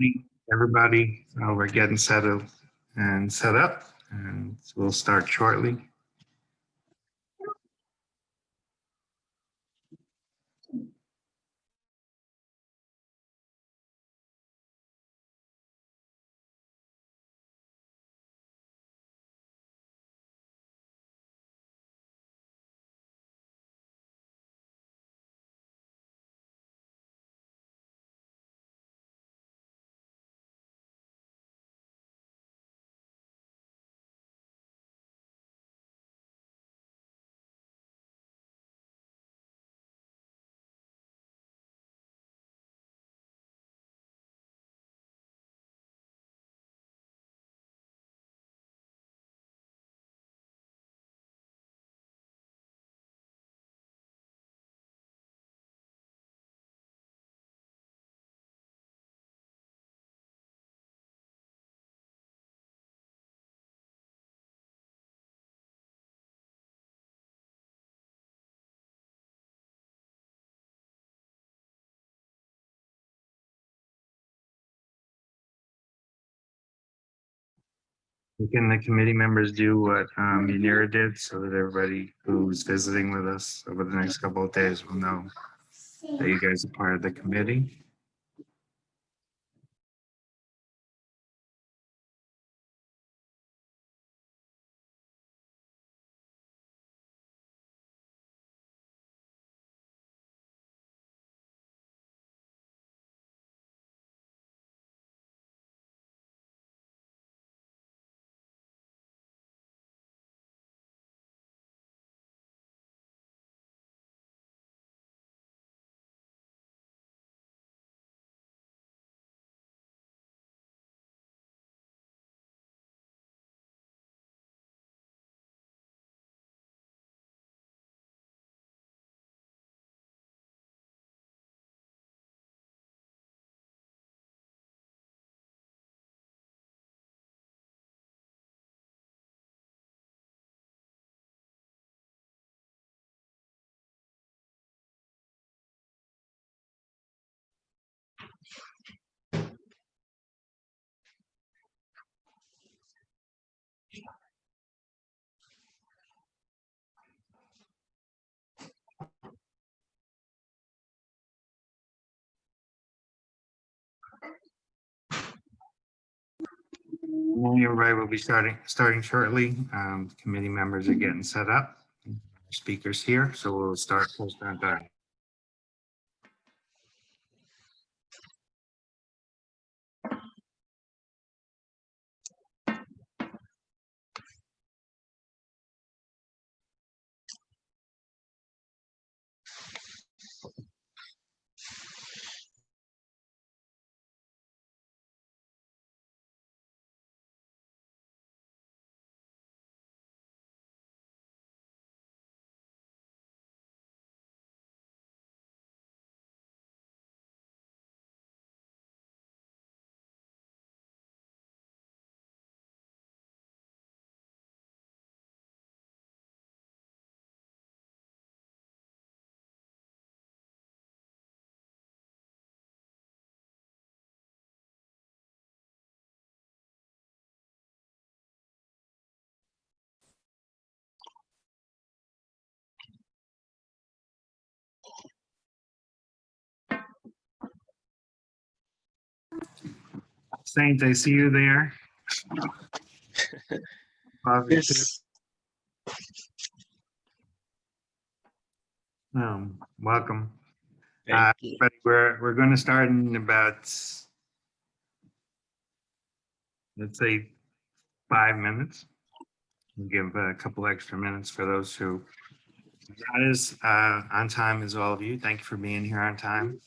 Morning, everybody. We're getting settled and set up, and we'll start shortly. Can the committee members do what Munira did so that everybody who's visiting with us over the next couple of days will know that you guys are part of the committee? Everybody will be starting shortly. Committee members are getting set up. Speakers here, so we'll start post on time. Saint, I see you there. Yes. Welcome. Thank you. But we're going to start in about, let's say, 5 minutes. We'll give a couple extra minutes for those who that is on time as all of you. Thank you for being here on time.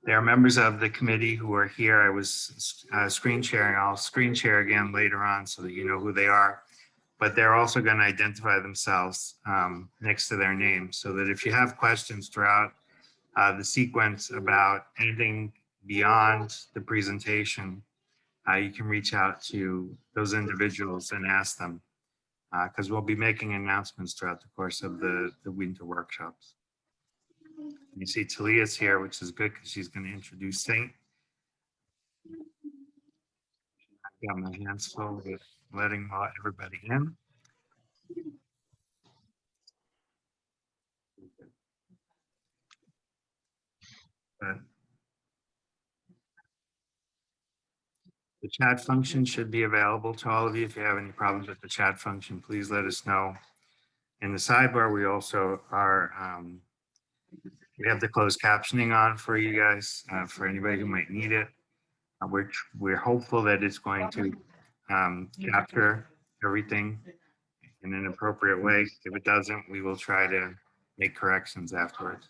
There are members of the committee who are here. I was screen sharing. I'll screen share again later on so that you know who they are. But they're also going to identify themselves next to their name so that if you have questions throughout the sequence about anything beyond the presentation, you can reach out to those individuals and ask them because we'll be making announcements throughout the course of the winter workshops. You see Talia's here, which is good because she's going to introduce Saint. Got my hands full with letting everybody in. But the chat function should be available to all of you. If you have any problems with the chat function, please let us know. In the sidebar, we also are, we have the closed captioning on for you guys, for anybody who might need it. We're hopeful that it's going to capture everything in an appropriate way. If it doesn't, we will try to make corrections afterwards.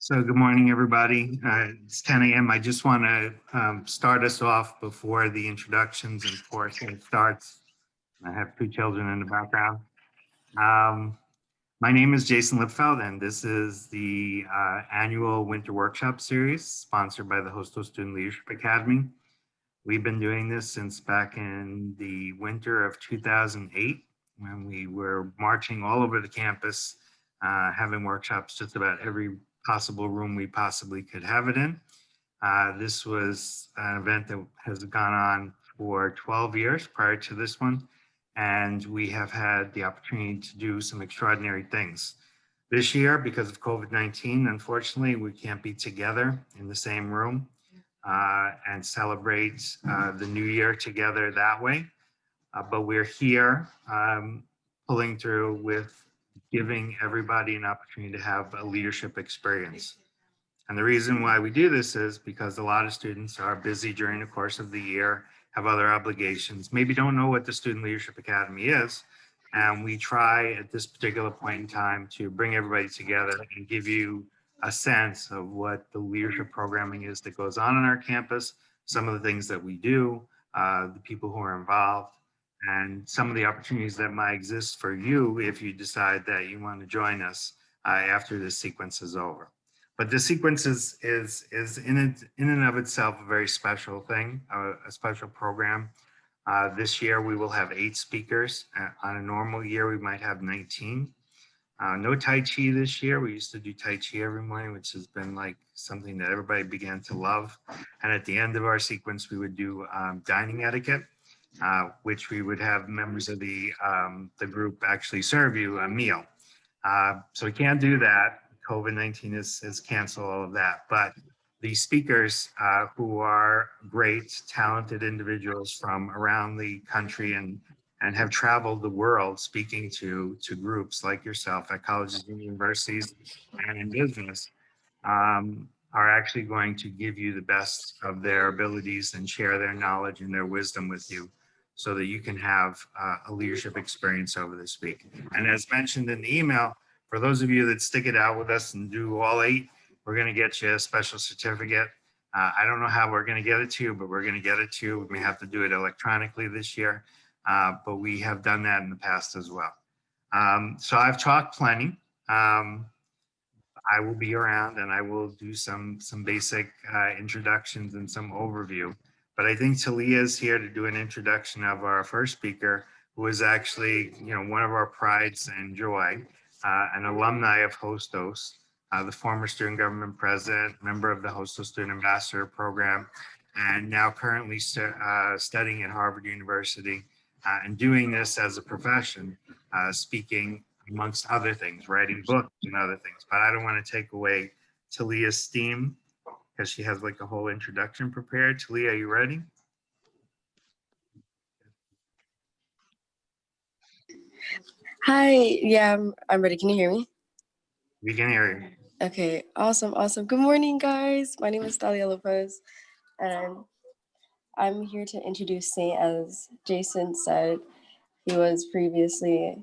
So good morning, everybody. It's 10 a.m. I just want to start us off before the introductions and portion starts. I have two children in the background. My name is Jason Lipfeld, and this is the annual Winter Workshop Series sponsored by the Hostos Student Leadership Academy. We've been doing this since back in the winter of 2008, when we were marching all over the campus, having workshops just about every possible room we possibly could have it in. This was an event that has gone on for 12 years prior to this one, and we have had the opportunity to do some extraordinary things. This year, because of COVID-19, unfortunately, we can't be together in the same room and celebrate the new year together that way. But we're here pulling through with giving everybody an opportunity to have a leadership experience. And the reason why we do this is because a lot of students are busy during the course of the year, have other obligations, maybe don't know what the Student Leadership Academy is. And we try at this particular point in time to bring everybody together and give you a sense of what the leadership programming is that goes on our campus, some of the things that we do, the people who are involved, and some of the opportunities that might exist for you if you decide that you want to join us after this sequence is over. But the sequence is in and of itself a very special thing, a special program. This year we will have 8 speakers. On a normal year, we might have 19. No Tai Chi this year. We used to do Tai Chi every morning, which has been like something that everybody began to love. And at the end of our sequence, we would do dining etiquette, which we would have members of the group actually serve you a meal. So we can't do that. COVID-19 has canceled all of that. But the speakers who are great, talented individuals from around the country and have traveled the world speaking to groups like yourself at colleges and universities and in business are actually going to give you the best of their abilities and share their knowledge and their wisdom with you so that you can have a leadership experience over this week. And as mentioned in the email, for those of you that stick it out with us and do all 8, we're going to get you a special certificate. I don't know how we're going to get it to you, but we're going to get it to you. We may have to do it electronically this year, but we have done that in the past as well. So I've talked plenty. I will be around and I will do some basic introductions and some overview. But I think Talia is here to do an introduction of our first speaker, who is actually, one of our prides and joy, an alumni of Hostos, the former student government president, member of the Hostos Student Ambassador Program, and now currently studying at Harvard University and doing this as a profession, speaking amongst other things, writing books and other things. But I don't want to take away Talia's steam because she has like a whole introduction prepared. Talia, are you ready? Hi, yeah, I'm ready. Can you hear me? We can hear you. Okay, awesome. Good morning, guys. My name is Talia Lopez, and I'm here to introduce Saint. As Jason said, he was previously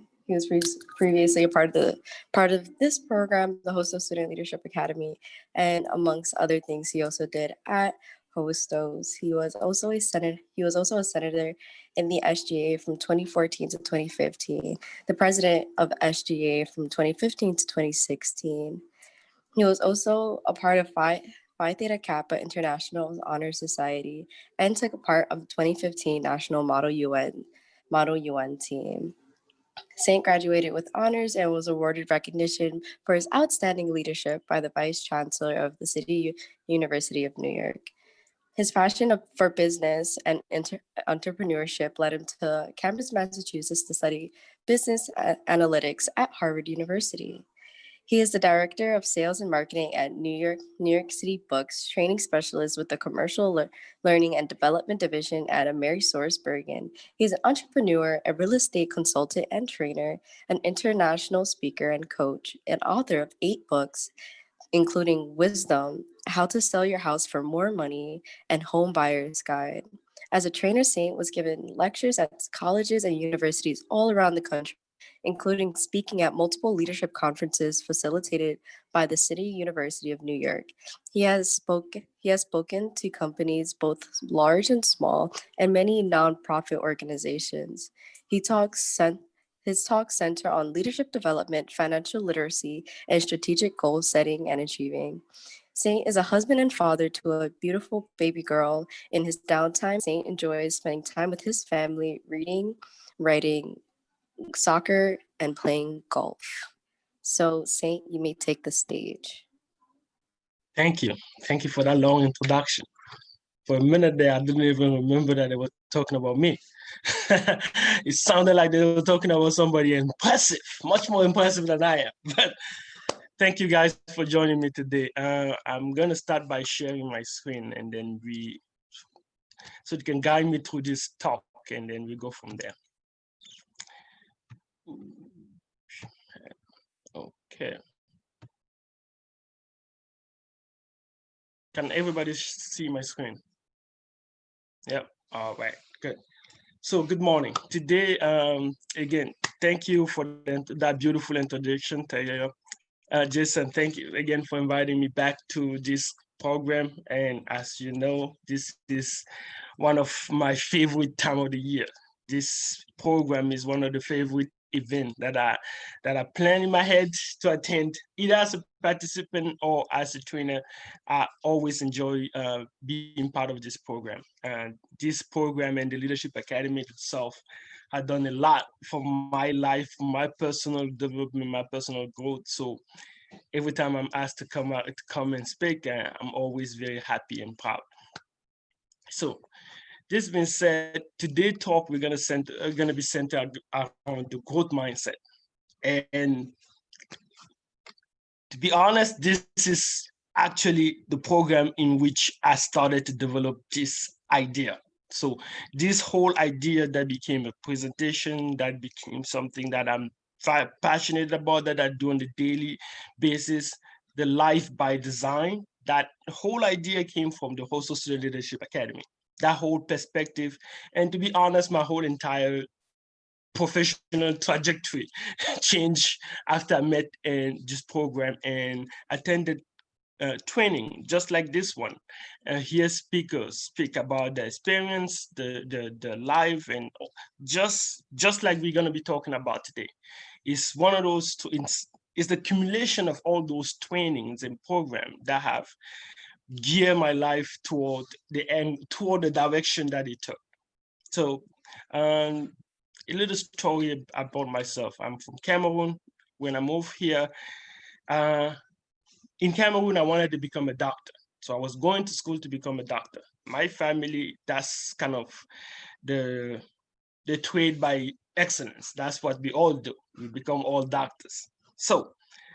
previously a part of this program, the Hostos Student Leadership Academy, and amongst other things, he also did at Hostos. He was also a senator in the SGA from 2014 to 2015, the president of SGA from 2015 to 2016. He was also a part of Phi Theta Kappa International Honor Society and took part of the 2015 National Model UN team. Saint graduated with honors and was awarded recognition for his outstanding leadership by the Vice Chancellor of the University of New York. His passion for business and entrepreneurship led him to Cambridge, Massachusetts to study business analytics at Harvard University. He is the director of sales and marketing at New York City Books, training specialist with the commercial learning and development division at AmeriSourceBergen. He's an entrepreneur, a real estate consultant and trainer, an international speaker and coach, and author of 8 books, including Wisdom, How to Sell Your House for More Money, and Home Buyer's Guide. As a trainer, Saint was given lectures at colleges and universities all around the country, including speaking at multiple leadership conferences facilitated by the City University of New York. He has spoken to companies both large and small and many nonprofit organizations. His talks center on leadership development, financial literacy, and strategic goal setting and achieving. Saint is a husband and father to a beautiful baby girl. In his downtime, Saint enjoys spending time with his family, reading, writing, soccer, and playing golf. So, Saint, you may take the stage. Thank you. Thank you for that long introduction. For a minute there, I didn't even remember that they were talking about me. It sounded like they were talking about somebody impressive, much more impressive than I am. But thank you guys for joining me today. I'm going to start by sharing my screen and then so you can guide me through this talk and then we go from there. Okay. Can everybody see my screen? Yep. All right. Good. So good morning. Today, again, thank you for that beautiful introduction, Jason. Thank you again for inviting me back to this program. And as you know, this is one of my favorite time of the year. This program is one of the favorite events that I plan in my head to attend, either as a participant or as a trainer. I always enjoy being part of this program. And this program and the Leadership Academy itself have done a lot for my life, my personal development, my personal growth. So every time I'm asked to come and speak, I'm always very happy and proud. So this being said, today's talk we're going to be centered around the growth mindset. And to be honest, this is actually the program in which I started to develop this idea. So this whole idea that became a presentation, that became something that I'm passionate about, that I do on a daily basis, the life by design, that whole idea came from the Hostos Student Leadership Academy. That whole perspective, and to be honest, my whole entire professional trajectory changed after I met in this program and attended training just like this one. Hear speakers speak about their experience, the life, and just like we're going to be talking about today. It's one of those, it's the accumulation of all those trainings and programs that have gear my life toward the direction that it took. So a little story about myself. I'm from Cameroon. When I moved here, in Cameroon, I wanted to become a doctor. So I was going to school to become a doctor. My family, that's kind of the trade by excellence. That's what we all do. We become all doctors. So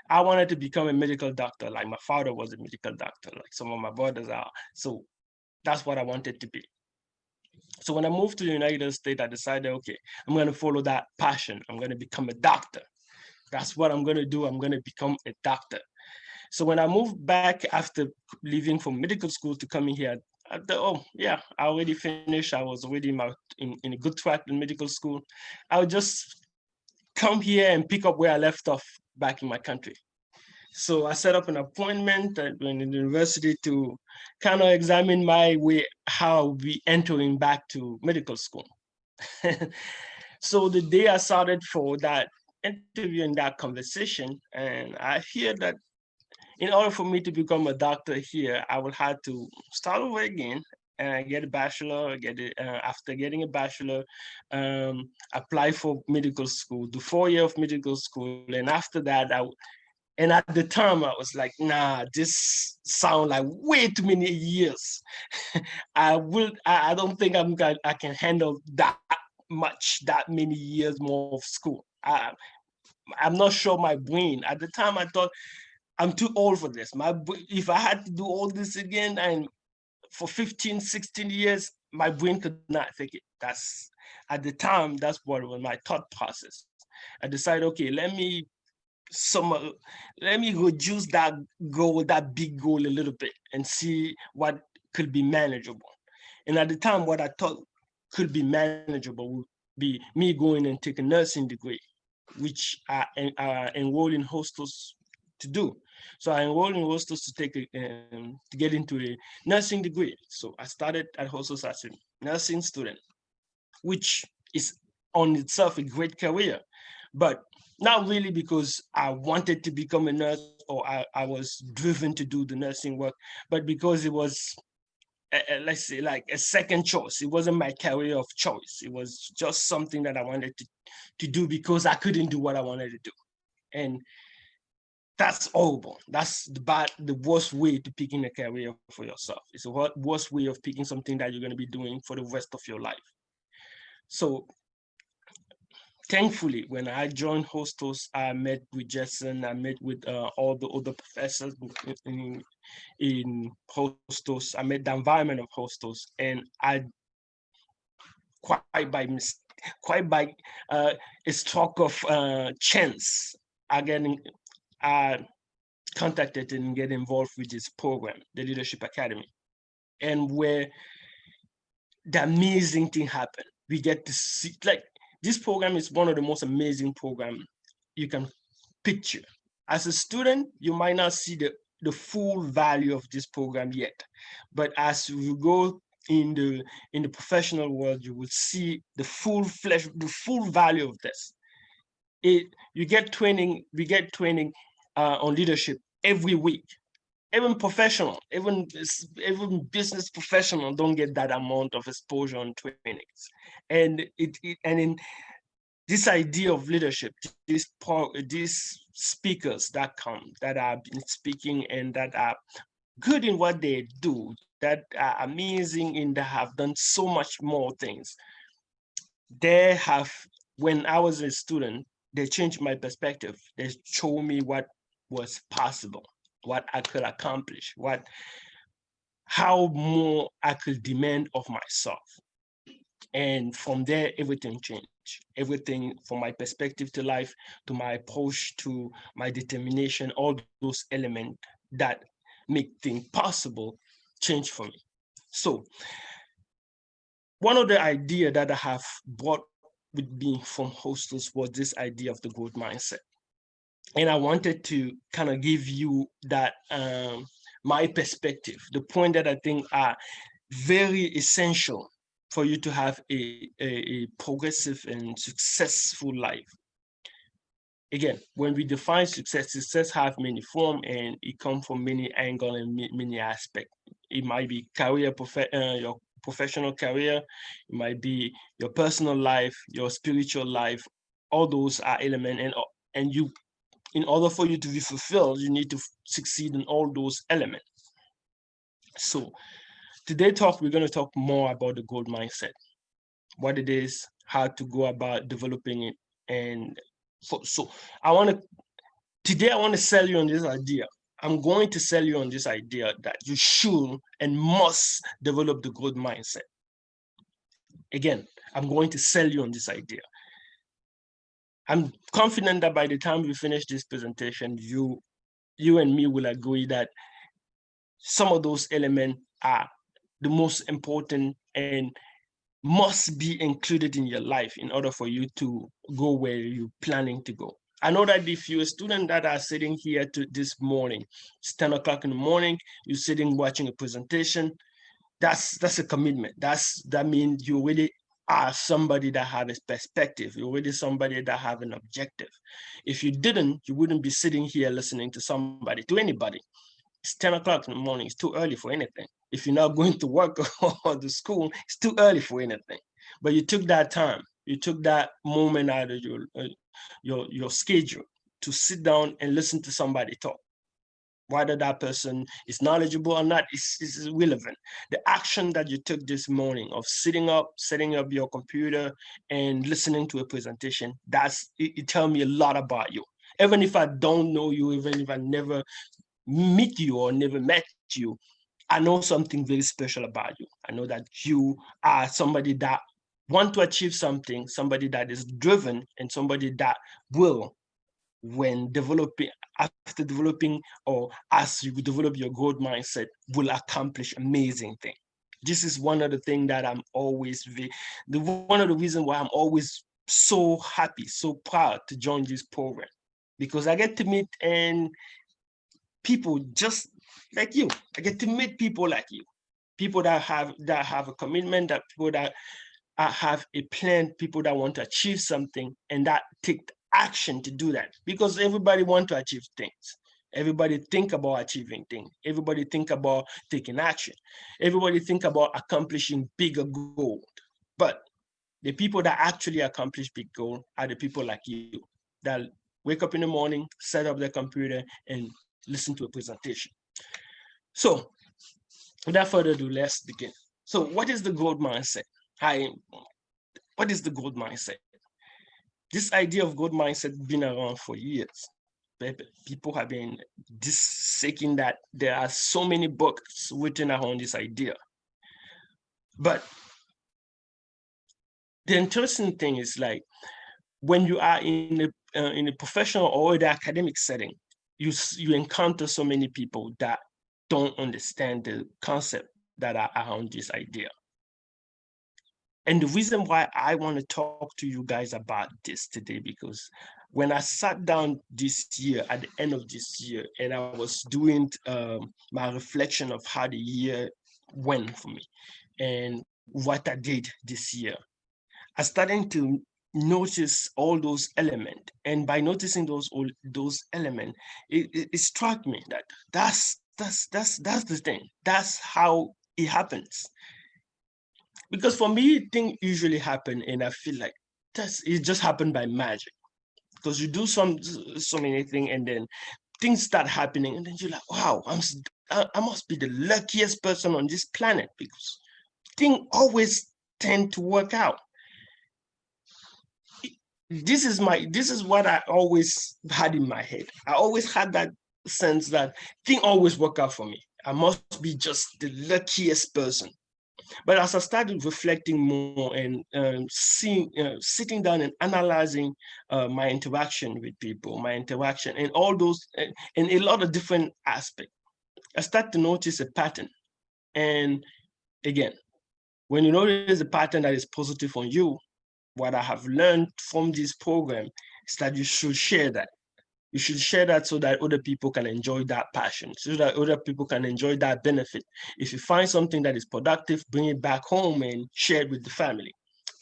I wanted to become a medical doctor, like my father was a medical doctor, like some of my brothers are. So that's what I wanted to be. So when I moved to the United States, I decided, okay, I'm going to follow that passion. I'm going to become a doctor. That's what I'm going to do. I'm going to become a doctor. So when I moved back after leaving from medical school to coming here, I thought, oh yeah, I already finished. I was already in a good track in medical school. I'll just come here and pick up where I left off back in my country. So I set up an appointment in the university to kind of examine my way, how I'll be entering back to medical school. So the day I started for that interview and that conversation, and I hear that in order for me to become a doctor here, I will have to start over again and I get a bachelor, after getting a bachelor, apply for medical school, do 4 years of medical school. And after that, and at the time I was like, nah, this sound like way too many years. I don't think I can handle that much, that many years more of school. I'm not sure my brain, at the time I thought, I'm too old for this. If I had to do all this again and for 15, 16 years, my brain could not take it. That's at the time, that's what was my thought process. I decided, okay, let me reduce that goal, that big goal a little bit and see what could be manageable. And at the time, what I thought could be manageable would be me going and take a nursing degree, which I enrolled in Hostos to do. So I enrolled in Hostos to get into a nursing degree. So I started at Hostos as a nursing student, which is on itself a great career, but not really because I wanted to become a nurse or I was driven to do the nursing work, but because it was, let's say, like a second choice. It wasn't my career of choice. It was just something that I wanted to do because I couldn't do what I wanted to do. And that's horrible. That's the worst way to picking a career for yourself. It's the worst way of picking something that you're going to be doing for the rest of your life. So thankfully, when I joined Hostos, I met with Jason, I met with all the other professors in Hostos. I met the environment of Hostos, and I quite by a stroke of chance, I contacted and get involved with this program, the Leadership Academy, and where the amazing thing happened. We get to see, like, this program is one of the most amazing programs you can picture. As a student, you might not see the full value of this program yet, but as you go in the professional world, you will see the full value of this. We get training on leadership every week. Even business professional don't get that amount of exposure on trainings. And in this idea of leadership, these speakers that come, that have been speaking and that are good in what they do, that are amazing and that have done so much more things. When I was a student, they changed my perspective. They showed me what was possible, what I could accomplish, how more I could demand of myself. And from there, everything changed. Everything from my perspective to life, to my approach, to my determination, all those elements that make things possible change for me. So one of the ideas that I have brought with me from Hostos was this idea of the growth mindset. And I wanted to kind of give you that, my perspective, the point that I think are very essential for you to have a progressive and successful life. Again, when we define success have many forms and it comes from many angles and many aspects. It might be your professional career, it might be your personal life, your spiritual life. All those are elements, and you, in order for you to be fulfilled, you need to succeed in all those elements. So today we're going to talk more about the growth mindset, what it is, how to go about developing it. And so today I want to sell you on this idea. I'm going to sell you on this idea that you should and must develop the growth mindset. Again, I'm going to sell you on this idea. I'm confident that by the time we finish this presentation, you and me will agree that some of those elements are the most important and must be included in your life in order for you to go where you're planning to go. I know that if you're a student that are sitting here this morning, it's 10 o'clock in the morning, you're sitting watching a presentation, that's a commitment. That means you really are somebody that have a perspective. You're really somebody that have an objective. If you didn't, you wouldn't be sitting here listening to somebody, to anybody. It's 10 o'clock in the morning. It's too early for anything. If you're not going to work or to school, it's too early for anything. But you took that time. You took that moment out of your schedule to sit down and listen to somebody talk. Whether that person is knowledgeable or not is irrelevant. The action that you took this morning of sitting up, setting up your computer and listening to a presentation, it tells me a lot about you. Even if I don't know you, even if I never meet you or never met you, I know something very special about you. I know that you are somebody that want to achieve something, somebody that is driven, and somebody that will, when developing, after developing, or as you develop your growth mindset, will accomplish amazing things. This is one of the things that I'm always, one of the reasons why I'm always so happy, so proud to join this program, because I get to meet people just like you. I get to meet people like you, people that have a commitment, that people that have a plan, people that want to achieve something and that take action to do that. Because everybody want to achieve things. Everybody think about achieving things. Everybody think about taking action. Everybody think about accomplishing bigger goals. But the people that actually accomplish big goals are the people like you that wake up in the morning, set up their computer, and listen to a presentation. So without further ado, let's begin. So what is the growth mindset? What is the growth mindset? This idea of growth mindset been around for years. People have been disseking that. There are so many books written around this idea. But the interesting thing is, like, when you are in a professional or the academic setting, you encounter so many people that don't understand the concept that are around this idea. And the reason why I want to talk to you guys about this today, because when I sat down this year, at the end of this year, and I was doing my reflection of how the year went for me and what I did this year, I started to notice all those elements. And by noticing those elements, it struck me that that's the thing. That's how it happens. Because for me, things usually happen and I feel like it just happened by magic. Because you do so many things and then things start happening and then you're like, wow, I must be the luckiest person on this planet, because things always tend to work out. This is what I always had in my head. I always had that sense that things always work out for me. I must be just the luckiest person. But as I started reflecting more and sitting down and analyzing my interaction with people, my interaction and all those, and a lot of different aspects, I start to notice a pattern. And again, when you notice a pattern that is positive on you, what I have learned from this program is that you should share that. You should share that so that other people can enjoy that passion, so that other people can enjoy that benefit. If you find something that is productive, bring it back home and share it with the family.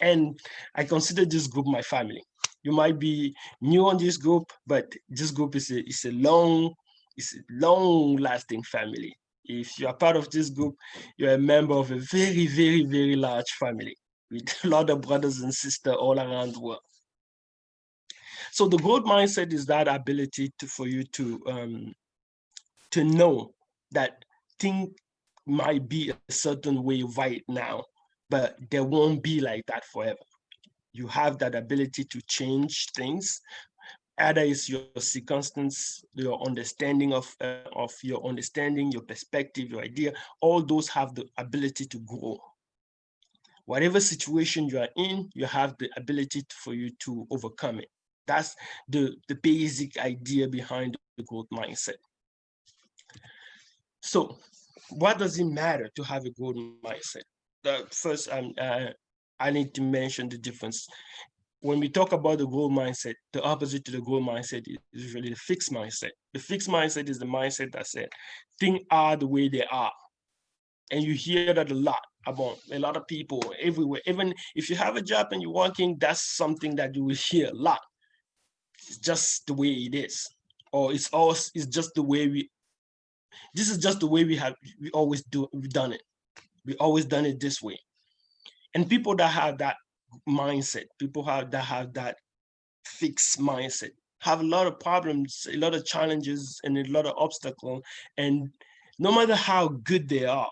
And I consider this group my family. You might be new on this group, but this group is a long-lasting family. If you are part of this group, you're a member of a very, very, very large family with a lot of brothers and sisters all around the world. So the growth mindset is that ability for you to know that things might be a certain way right now, but they won't be like that forever. You have that ability to change things. Either it's your circumstance, your understanding of your understanding, your perspective, your idea, all those have the ability to grow. Whatever situation you are in, you have the ability for you to overcome it. That's the basic idea behind the growth mindset. So what does it matter to have a growth mindset? First, I need to mention the difference. When we talk about the growth mindset, the opposite to the growth mindset is usually the fixed mindset. The fixed mindset is the mindset that said things are the way they are. And you hear that a lot about a lot of people everywhere. Even if you have a job and you're working, that's something that you will hear a lot. It's just the way it is. Or it's just the way this is just the way we we've done it. We always done it this way. And people that have that mindset, that have that fixed mindset, have a lot of problems, a lot of challenges, and a lot of obstacles. And no matter how good they are,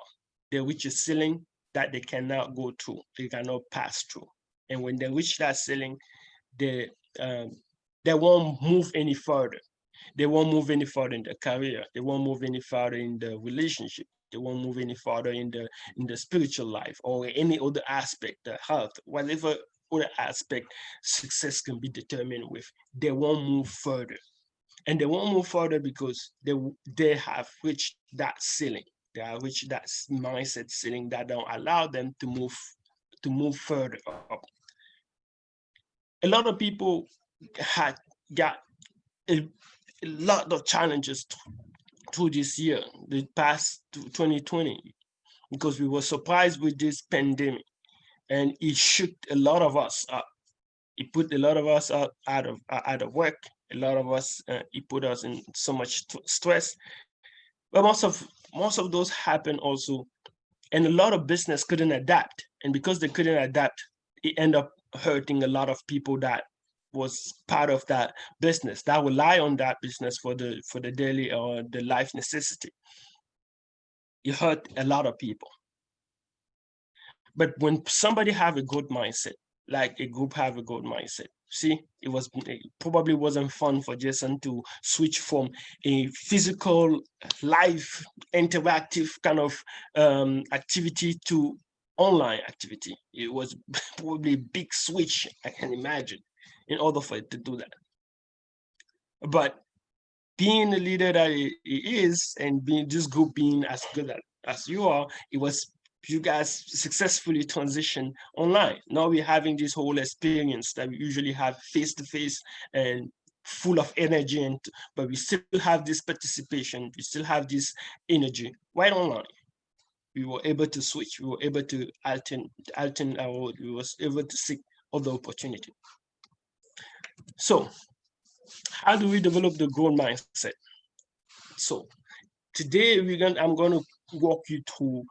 they reach a ceiling that they cannot go through, they cannot pass through. And when they reach that ceiling, they won't move any further. They won't move any further in their career. They won't move any further in the relationship. They won't move any further in the spiritual life or any other aspect, the health, whatever other aspect success can be determined with. They won't move further. And they won't move further because they have reached that ceiling. They have reached that mindset ceiling that don't allow them to move further up. A lot of people had got a lot of challenges through this year, the past 2020, because we were surprised with this pandemic, and it shook a lot of us up. It put a lot of us out of work. A lot of us, it put us in so much stress. But most of those happened also, and a lot of business couldn't adapt, and because they couldn't adapt, it ended up hurting a lot of people that was part of that business, that rely on that business for the daily or the life necessity. It hurt a lot of people. But when somebody have a good mindset, like a group have a good mindset, see, it probably wasn't fun for Jason to switch from a physical, live, interactive kind of activity to online activity. It was probably a big switch, I can imagine, in order for it to do that. But being the leader that it is, and being this group being as good as you are, you guys successfully transition online. Now we're having this whole experience that we usually have face to face and full of energy, but we still have this participation, we still have this energy right online. We were able to switch, we were able to alter our, we was able to seek other opportunity. So how do we develop the growth mindset? So today I'm going to walk you through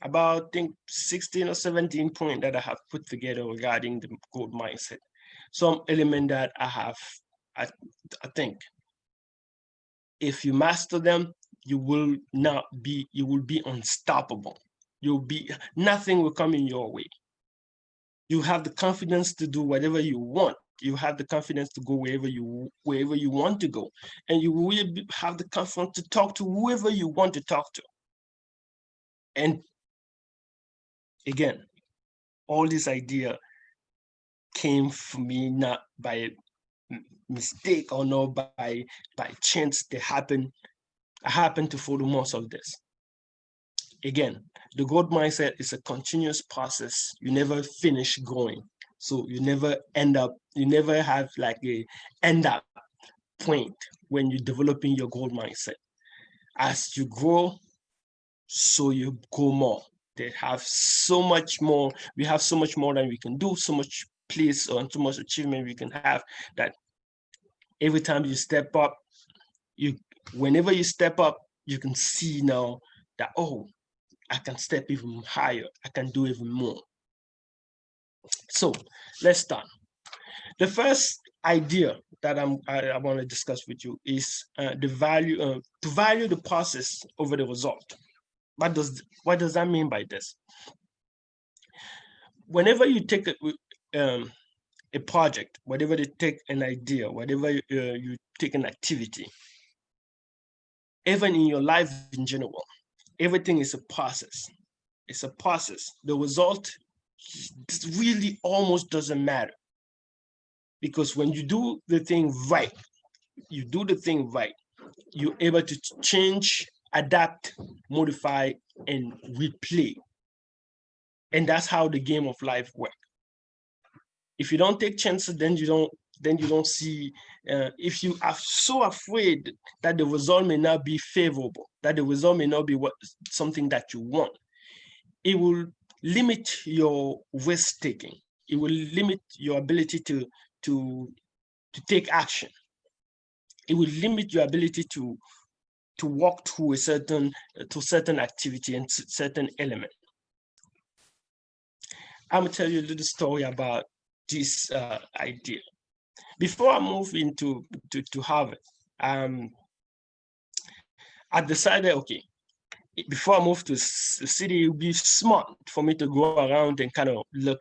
about, I think, 16 or 17 points that I have put together regarding the growth mindset. Some element that I think if you master them, you will be unstoppable. Nothing will come in your way. You have the confidence to do whatever you want. You have the confidence to go wherever you want to go. And you will have the confidence to talk to whoever you want to talk to. And again, all this idea came from me not by mistake or not by chance. I happen to follow most of this. Again, the growth mindset is a continuous process. You never finish growing. So you never have like a end up point when you're developing your growth mindset. As you grow, so you grow more. We have so much more than we can do, so much place or so much achievement we can have, that every time you step up, whenever you step up, you can see now that, oh, I can step even higher. I can do even more. So let's start. The first idea that I want to discuss with you is to value the process over the result. What does that mean by this? Whenever you take a project, whatever you take an idea, whatever you take an activity, even in your life in general, everything is a process. It's a process. The result really almost doesn't matter, because when you do the thing right, you're able to change adapt, modify, and replay. And that's how the game of life works. If you don't take chances, then you don't see. If you are so afraid that the result may not be favorable, that the result may not be something that you want, it will limit your risk taking. It will limit your ability to take action. It will limit your ability to walk through a certain activity and certain element. I'm gonna tell you a little story about this idea. Before I move into to Harvard, I decided, okay, before I move to the city, it would be smart for me to go around and kind of look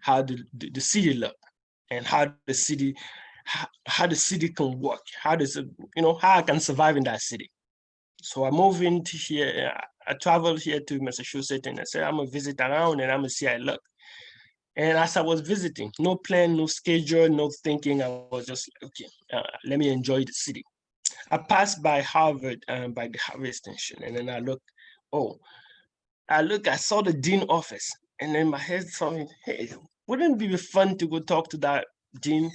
how the city look and how the city can work, how does it, how I can survive in that city. So I moved into here. I traveled here to Massachusetts, and I said I'm gonna visit around and I'm gonna see how it look. And as I was visiting, no plan, no schedule, no thinking, I was just like, okay, let me enjoy the city. I passed by Harvard, by the Harvard Extension, and then I saw the dean office, and then my head told me, hey, wouldn't it be fun to go talk to that dean?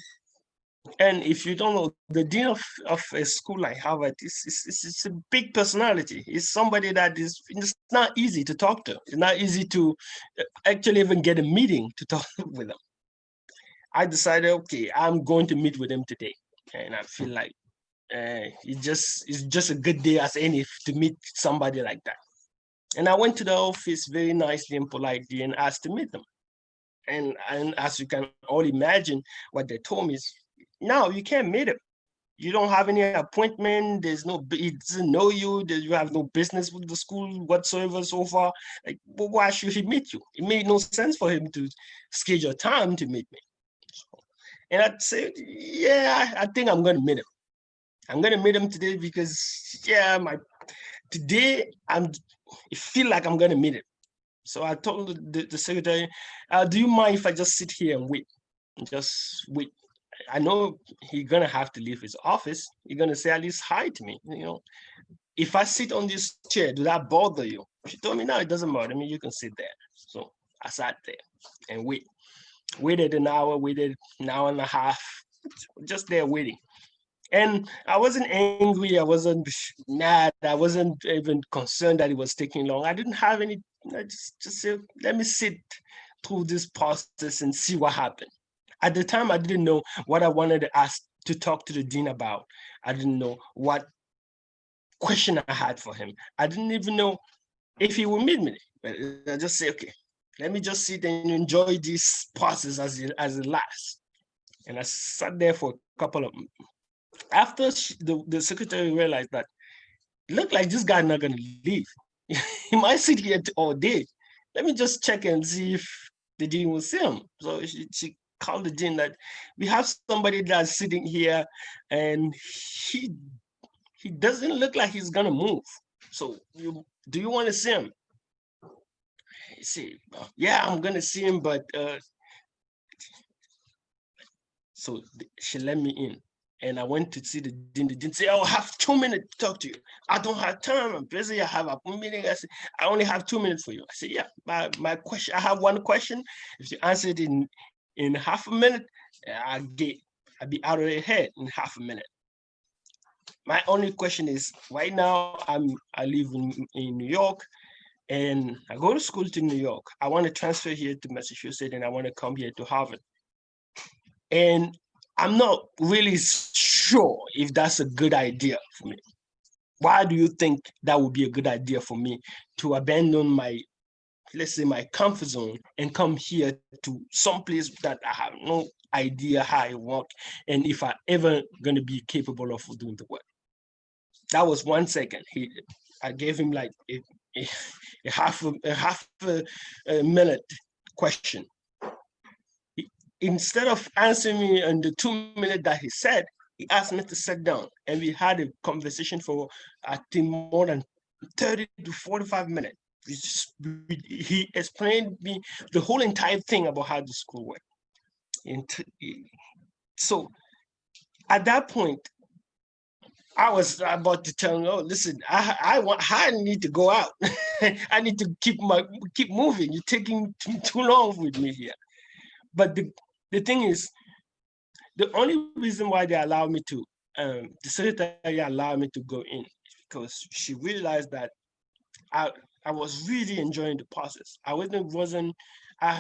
And if you don't know, the dean of a school like Harvard is a big personality. It's somebody that it's not easy to talk to. It's not easy to actually even get a meeting to talk with them. I decided, okay, I'm going to meet with him today. And I feel like it's just a good day as any to meet somebody like that. And I went to the office very nicely and politely and asked to meet them. And as you can all imagine, what they told me is, no, you can't meet him. You don't have any appointment. He doesn't know you. You have no business with the school whatsoever so far. Like, well, why should he meet you? It made no sense for him to schedule time to meet me. And I said, yeah, I think I'm going to meet him. I'm going to meet him today because, yeah, today I feel like I'm going to meet him. So I told the secretary, do you mind if I just sit here and wait? Just wait. I know he's going to have to leave his office. He's going to say at least hi to me. If I sit on this chair, do that bother you? She told me, no, it doesn't bother me. You can sit there. So I sat there and waited an hour, waited an hour and a half, just there waiting. And I wasn't angry. I wasn't mad. I wasn't even concerned that it was taking long. I didn't have any, I just said, let me sit through this process and see what happened. At the time, I didn't know what I wanted to ask to talk to the dean about. I didn't know what question I had for him. I didn't even know if he would meet me. But I just say, okay, let me just sit and enjoy this process as it lasts. And I sat there for a couple of minutes. After the secretary realized that, it looked like this guy's not going to leave. He might sit here all day. Let me just check and see if the dean will see him. So she called the dean that we have somebody that's sitting here and he doesn't look like he's going to move. So do you want to see him? He said, yeah, I'm going to see him, but so she let me in. And I went to see the dean. The dean said, "Oh, I have 2 minutes to talk to you." I don't have time. I'm busy. I have a meeting. I said, "I only have 2 minutes for you." I said, "Yeah, my question. I have one question. If you answer it in half a minute, I'll be out of your head in half a minute." My only question is, right now I live in New York, and I go to school to New York. I want to transfer here to Massachusetts, and I want to come here to Harvard. And I'm not really sure if that's a good idea for me. Why do you think that would be a good idea for me to abandon my, let's say, my comfort zone and come here to some place that I have no idea how it works and if I'm ever going to be capable of doing the work? That was 1 second. I gave him like a half a minute question. Instead of answering me in the 2 minutes that he said, he asked me to sit down, and we had a conversation for, I think, more than 30 to 45 minutes. He explained me the whole entire thing about how the school worked. So at that point, I was about to tell him, oh, listen, I need to go out. I need to keep moving. You're taking too long with me here. But the thing is, the only reason why they allow me to, the secretary allowed me to go in is because she realized that I was really enjoying the process. I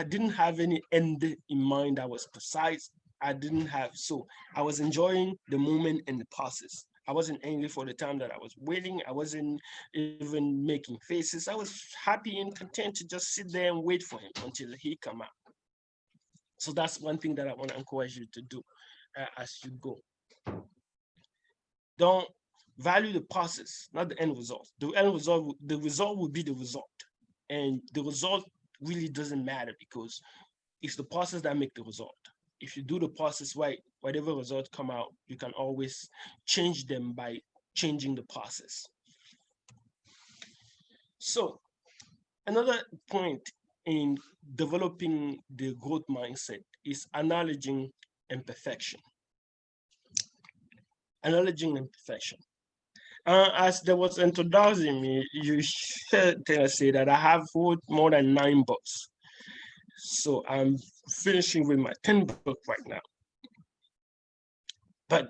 didn't have any end in mind that was precise. I was enjoying the moment and the process. I wasn't angry for the time that I was waiting. I wasn't even making faces. I was happy and content to just sit there and wait for him until he come out. So that's one thing that I want to encourage you to do as you go. Don't value the process, not the end result. The result will be the result. And the result really doesn't matter because it's the process that makes the result. If you do the process right, whatever results come out, you can always change them by changing the process. So another point in developing the growth mindset is acknowledging imperfection. Acknowledging imperfection. As there was introducing me, you should say that I have wrote more than 9 books. So I'm finishing with my 10th book right now. But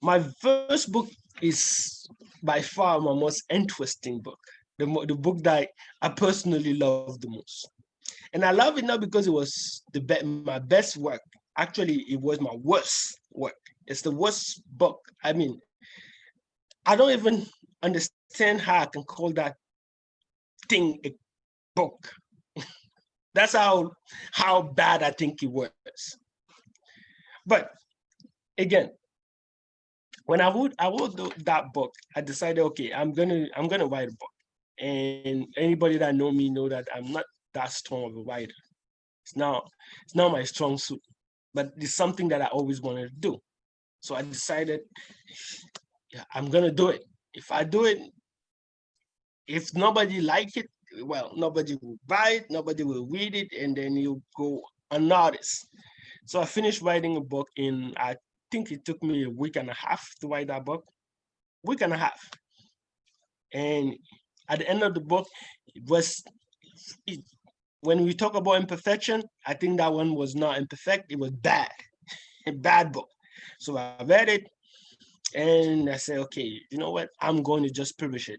my first book is by far my most interesting book, the book that I personally love the most. And I love it not because it was my best work. Actually, it was my worst work. It's the worst book. I mean, I don't even understand how I can call that thing a book. That's how bad I think it was. But again, when I wrote that book, I decided, okay, I'm gonna write a book. And anybody that know me know that I'm not that strong of a writer. It's not my strong suit, but it's something that I always wanted to do. So I decided, yeah, I'm gonna do it. If I do it, if nobody like it, well, nobody will buy it, nobody will read it, and then you go unnoticed. So I finished writing a book I think it took me a week and a half to write that book. Week and a half. And at the end of the book, when we talk about imperfection, I think that one was not imperfect, it was bad, a bad book. So I read it and I said, okay, you know what? I'm going to just publish it.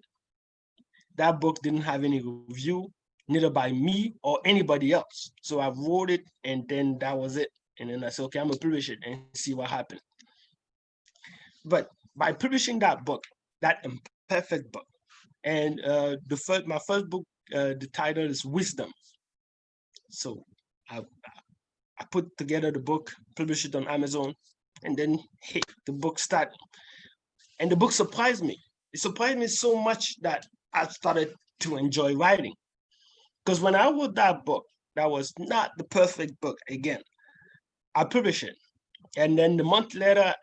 That book didn't have any review, neither by me or anybody else. So I wrote it and then that was it. And then I said, okay, I'm gonna publish it and see what happened. But by publishing that book, that imperfect book, and my first book, the title is Wisdom. So I put together the book, published it on Amazon, and then hey, the book started. And the book surprised me. It surprised me so much that I started to enjoy writing. Because when I wrote that book, that was not the perfect book again. I published it. And then the month later,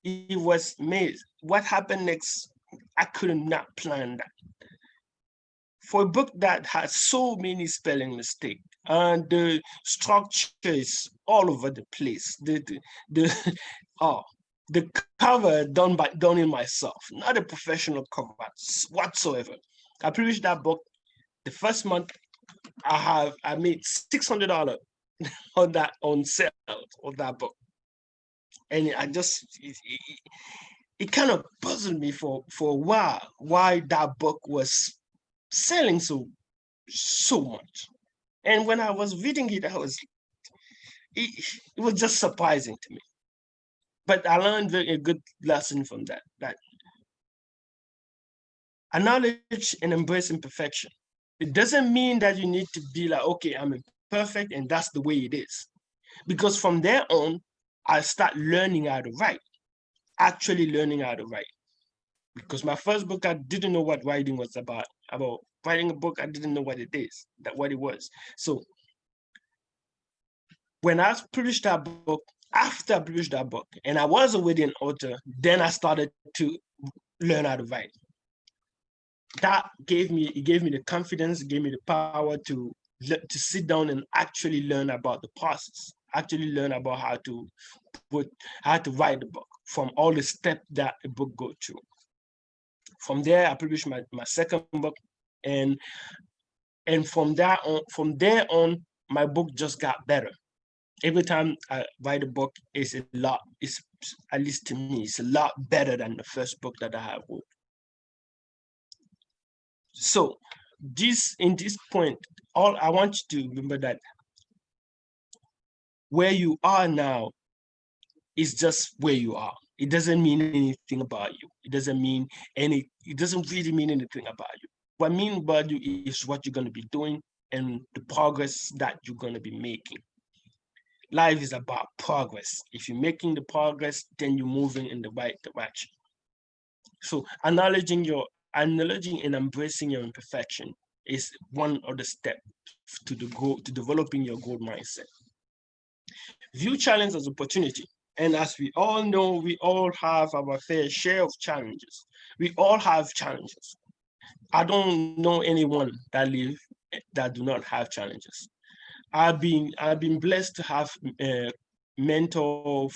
it was made. What happened next? I could not plan that. For a book that has so many spelling mistakes and the structure is all over the place. The cover done in myself, not a professional cover whatsoever. I published that book. The first month, I made $600 on sale of that book, and it kind of puzzled me for a while why that book was selling so much. And when I was reading it, it was just surprising to me. But I learned a good lesson from that acknowledge and embrace imperfection. It doesn't mean that you need to be like, okay, I'm imperfect and that's the way it is. Because from there on, I start learning how to write, actually learning how to write. Because my first book, I didn't know what writing was about. About writing a book, I didn't know what it is, what it was. So when I published that book, after I published that book, and I was already an author, then I started to learn how to write. That gave me the confidence, gave me the power to sit down and actually learn about the process, actually learn about how to write the book from all the steps that a book go through. From there, I published my second book, and from there on, my book just got better. Every time I write a book, it's at least to me, it's a lot better than the first book that I have wrote. So in this point, all I want you to remember that where you are now is just where you are. It doesn't mean anything about you. It doesn't really mean anything about you. What I mean about you is what you're going to be doing and the progress that you're going to be making. Life is about progress. If you're making the progress, then you're moving in the right direction. So acknowledging and embracing your imperfection is one of the steps to developing your growth mindset. View challenge as opportunity. And as we all know, we all have our fair share of challenges. We all have challenges. I don't know anyone that do not have challenges. I've been blessed to have mentor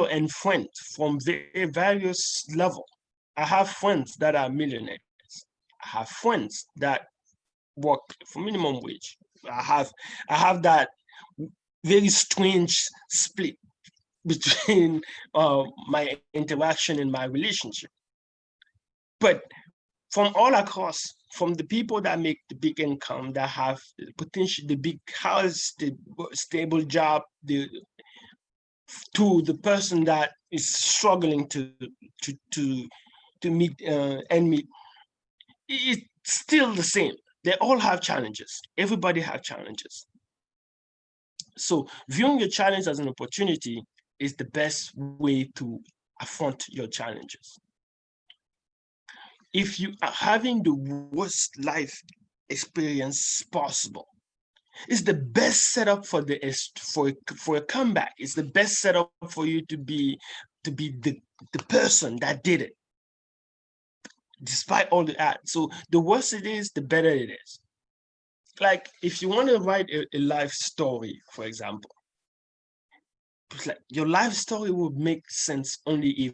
and friends from various levels. I have friends that are millionaires. I have friends that work for minimum wage. I have that very strange split between my interaction and my relationship. But from all across, from the people that make the big income, that have the potential, the big house, the stable job, to the person that is struggling to meet and meet, it's still the same. They all have challenges. Everybody have challenges. So viewing your challenge as an opportunity is the best way to affront your challenges. If you are having the worst life experience possible, it's the best setup for a comeback. It's the best setup for you to be the person that did it, despite all the odds. So the worse it is, the better it is. Like if you want to write a life story, for example, like your life story would make sense only if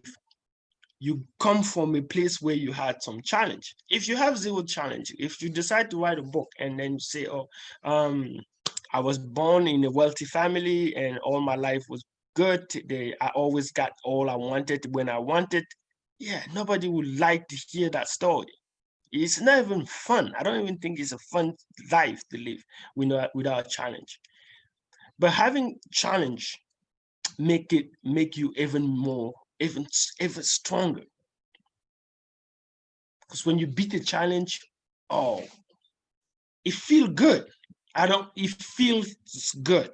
you come from a place where you had some challenge. If you have zero challenge, if you decide to write a book and then you say, oh, I was born in a wealthy family and all my life was good. I always got all I wanted when I wanted. Yeah, nobody would like to hear that story. It's not even fun. I don't even think it's a fun life to live without challenge. But having challenge make you even stronger. Because when you beat the challenge, oh, it feels good. It feels good.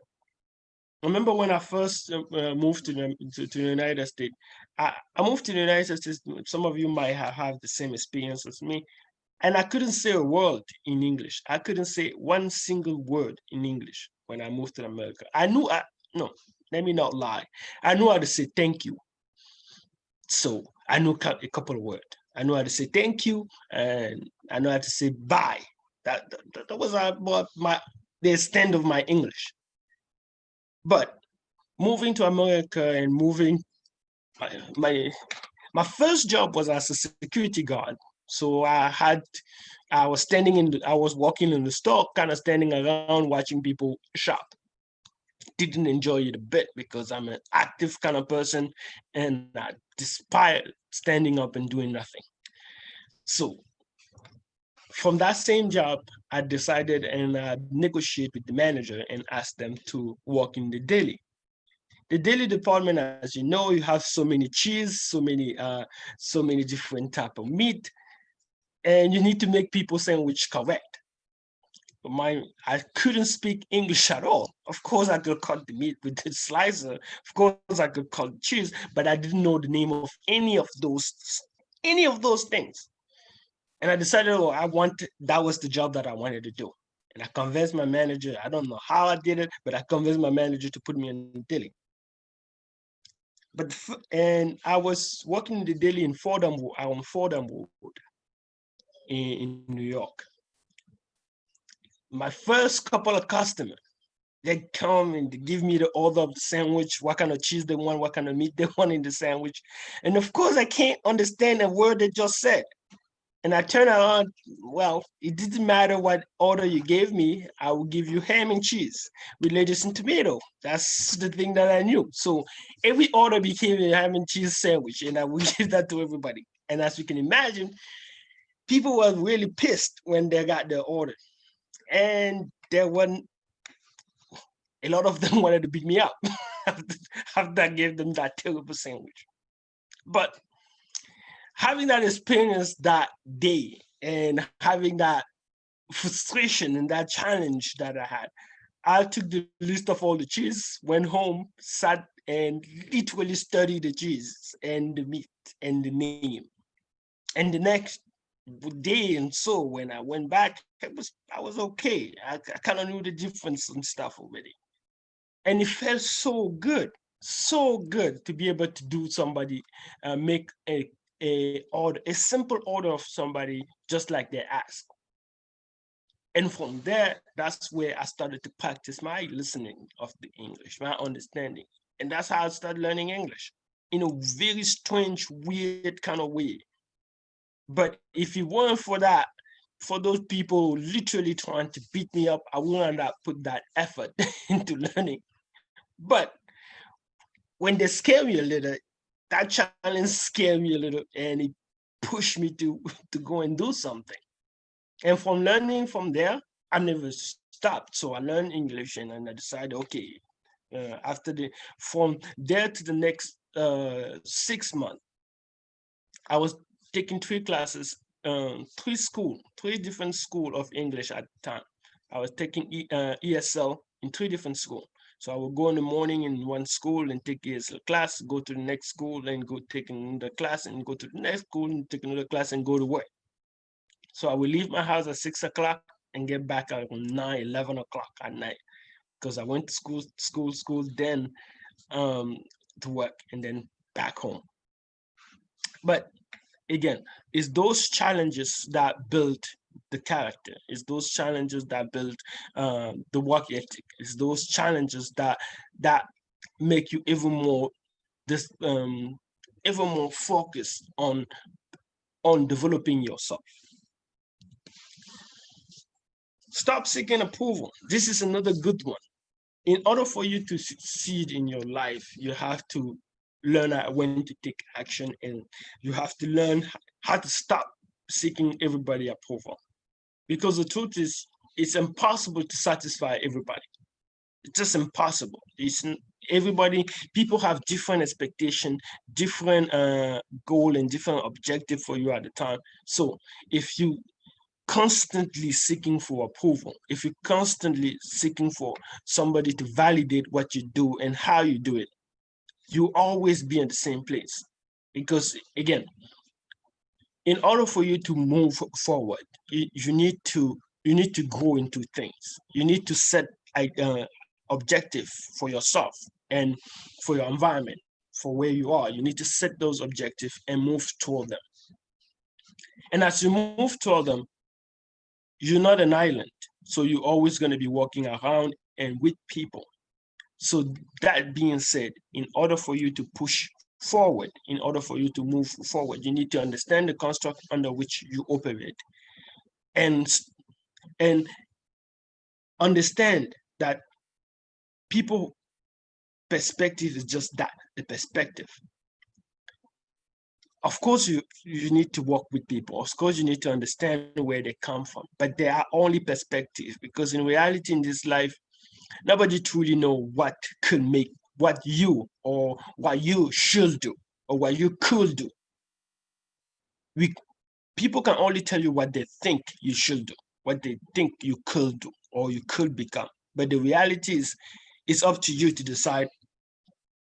I remember when I first moved to the United States. I moved to the United States. Some of you might have the same experience as me. And I couldn't say a word in English. I couldn't say one single word in English when I moved to America. No, let me not lie. I knew how to say thank you. So I knew a couple of words. I know how to say thank you, and I know how to say bye. That was about the extent of my English. But moving to America and my first job was as a security guard. So I was walking in the store, kind of standing around watching people shop. Didn't enjoy it a bit because I'm an active kind of person and I despise standing up and doing nothing. So from that same job, I decided and I negotiated with the manager and asked them to work in the deli. The deli department, as you know, you have so many cheese, so many different type of meat, and you need to make people sandwich correct. I couldn't speak English at all. Of course, I could cut the meat with the slicer. Of course, I could cut cheese, but I didn't know the name of any of those things. And I decided, that was the job that I wanted to do. And I convinced my manager. I don't know how I did it, but I convinced my manager to put me in the deli. And I was working in the deli on Fordham Road in New York. My first couple of customers, They come and they give me the order of the sandwich, what kind of cheese they want, what kind of meat they want in the sandwich. And of course, I can't understand a word they just said. And I turn around, well, it didn't matter what order you gave me, I will give you ham and cheese with lettuce and tomato. That's the thing that I knew. So every order became a ham and cheese sandwich, and I would give that to everybody. And as you can imagine, people were really pissed when they got their order. And there wasn't, a lot of them wanted to beat me up after I gave them that terrible sandwich. But having that experience that day and having that frustration and that challenge that I had, I took the list of all the cheese, went home, sat and literally studied the cheese and the meat and the name. And the next day and so when I went back, I was okay. I kind of knew the difference and stuff already. And it felt so good to be able to do somebody, make a order, a simple order of somebody just like they ask. And from there, that's where I started to practice my listening of the English, my understanding. And that's how I started learning English in a very strange, weird kind of way. But if it weren't for that, for those people literally trying to beat me up, I wouldn't have put that effort into learning. But when they scare me a little, that challenge scared me a little and it pushed me to go and do something. And from learning from there, I never stopped. So I learned English and then I decided, okay, from there to the next 6 months, I was taking 3 classes, 3 different school of English at the time. I was taking ESL in 3 different schools. So I would go in the morning in one school and take ESL class, go to the next school and go take another class and go to the next school and take another class and go to work. So I would leave my house at 6 o'clock and get back at 9, 11 o'clock at night because I went to school, then to work and then back home. But again, it's those challenges that build the character. It's those challenges that build the work ethic. It's those challenges that make you even more focused on developing yourself. Stop seeking approval. This is another good one. In order for you to succeed in your life, you have to learn when to take action, and you have to learn how to stop seeking everybody approval. Because the truth is, it's impossible to satisfy everybody. It's just impossible. People have different expectation, different goal and different objective for you at the time. So if you constantly seeking for approval, if you're constantly seeking for somebody to validate what you do and how you do it, you always be in the same place. Because again, in order for you to move forward, you need to grow into things. You need to set objective for yourself and for your environment, for where you are. You need to set those objectives and move toward them. And as you move toward them, you're not an island. So you're always going to be walking around and with people. So that being said, in order for you to push forward, in order for you to move forward, you need to understand the construct under which you operate and understand that people perspective is just that, the perspective. Of course, you need to work with people. Of course, you need to understand where they come from, but they are only perspectives, because in reality, in this life, nobody truly know what could make what you should do or what you could do. People can only tell you what they think you should do, what they think you could do or you could become. But the reality is, it's up to you to decide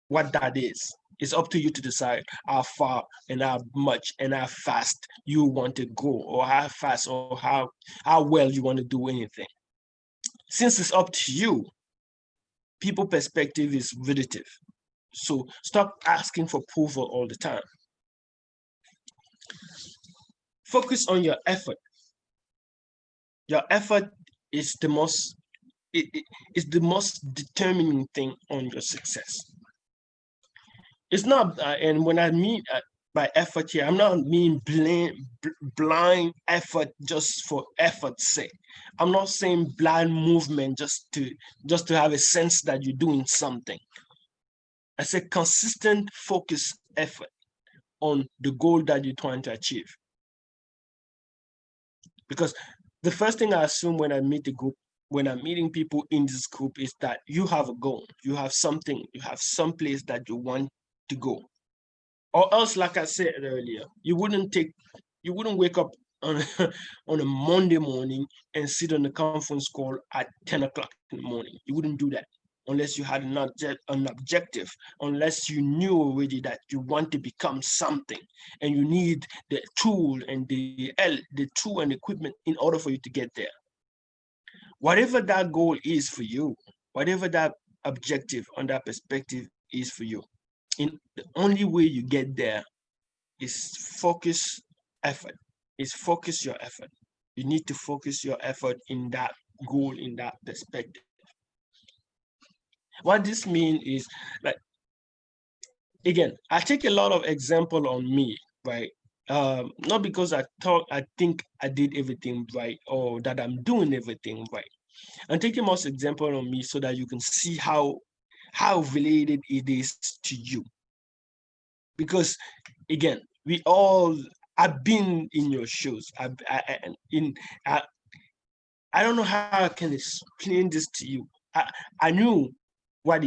what that is. It's up to you to decide how far and how much and how fast you want to go, or how fast or how well you want to do anything. Since it's up to you, people's perspective is relative. So stop asking for approval all the time. Focus on your effort. Your effort is the most is the most determining thing on your success. It's not, and when I mean by effort here, I'm not mean blind effort just for effort's sake. I'm not saying blind movement just to have a sense that you're doing something. I say consistent, focused effort on the goal that you're trying to achieve. Because the first thing I assume when I meet a group, when I'm meeting people in this group, is that you have a goal, you have something, you have some place that you want to go. Or else, like I said earlier, you wouldn't wake up on on a Monday morning and sit on a conference call at 10 o'clock in the morning. You wouldn't do that unless you had an objective, unless you knew already that you want to become something and you need the tool and the tool and equipment in order for you to get there. Whatever that goal is for you, whatever that objective on that perspective is for you, the only way you get there is focus effort, is focus your effort. You need to focus your effort in that goal, in that perspective. What this means is, like, again, I take a lot of example on me, right? Not because I think I did everything right or that I'm doing everything right. I'm taking most example on me so that you can see how related it is to you. Because again, I've been in your shoes. I don't know how I can explain this to you. I knew what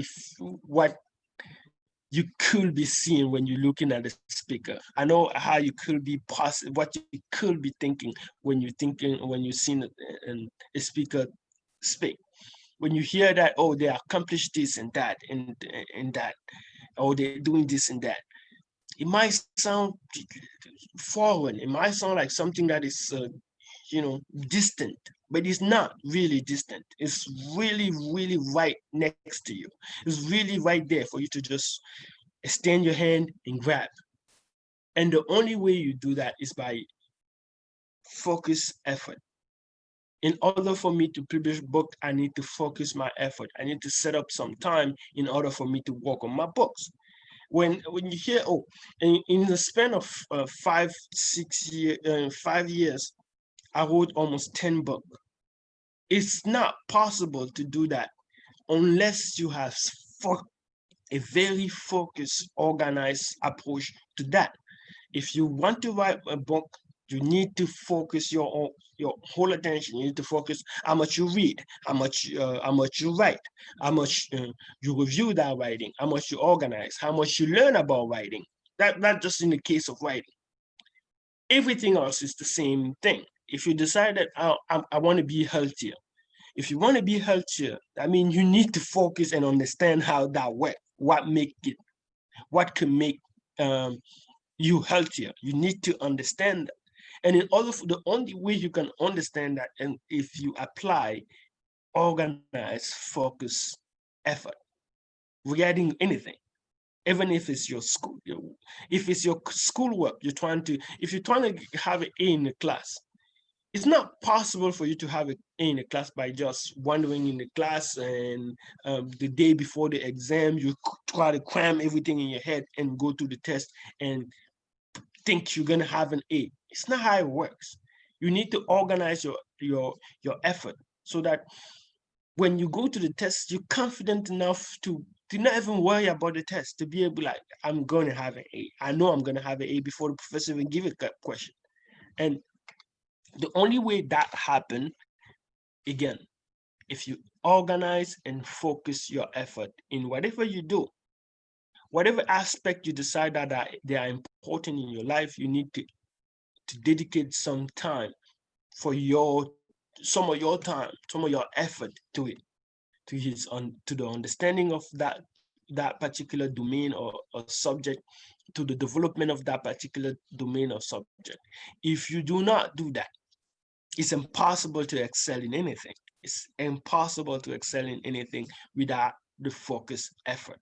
you could be seeing when you're looking at the speaker. I know how you could be what you could be thinking when you're seeing a speaker speak. When you hear that, oh, they accomplished this and that and that, or they're doing this and that, it might sound foreign. It might sound like something that is, distant, but it's not really distant. It's really, really right next to you. It's really right there for you to just extend your hand and grab. And the only way you do that is by focus effort. In order for me to publish a book, I need to focus my effort. I need to set up some time in order for me to work on my books. When you hear, oh, in the span of 5 years, I wrote almost 10 books. It's not possible to do that unless you have a very focused, organized approach to that. If you want to write a book, you need to focus your whole attention. You need to focus how much you read, how much you write, how much you review that writing, how much you organize, how much you learn about writing. That not just in the case of writing. Everything else is the same thing. If you decide that I want to be healthier, if you want to be healthier, I mean, you need to focus and understand how that works. What can make you healthier. You need to understand that. And in order for the only way you can understand that, and if you apply organized, focus, effort regarding anything, even if it's your school, if it's your schoolwork, if you're trying to have an A in the class, it's not possible for you to have an A in the class by just wandering in the class and the day before the exam, you try to cram everything in your head and go to the test and think you're gonna have an A. It's not how it works. You need to organize your effort so that when you go to the test, you're confident enough to not even worry about the test, to be able, like, I'm gonna have an A. I know I'm gonna have an A before the professor even give a question. And the only way that happens, again, if you organize and focus your effort in whatever you do, whatever aspect you decide that they are important in your life, you need to dedicate some time for some of your time, some of your effort to it, to the understanding of that particular domain or subject, to the development of that particular domain or subject. If you do not do that, it's impossible to excel in anything. It's impossible to excel in anything without the focused effort.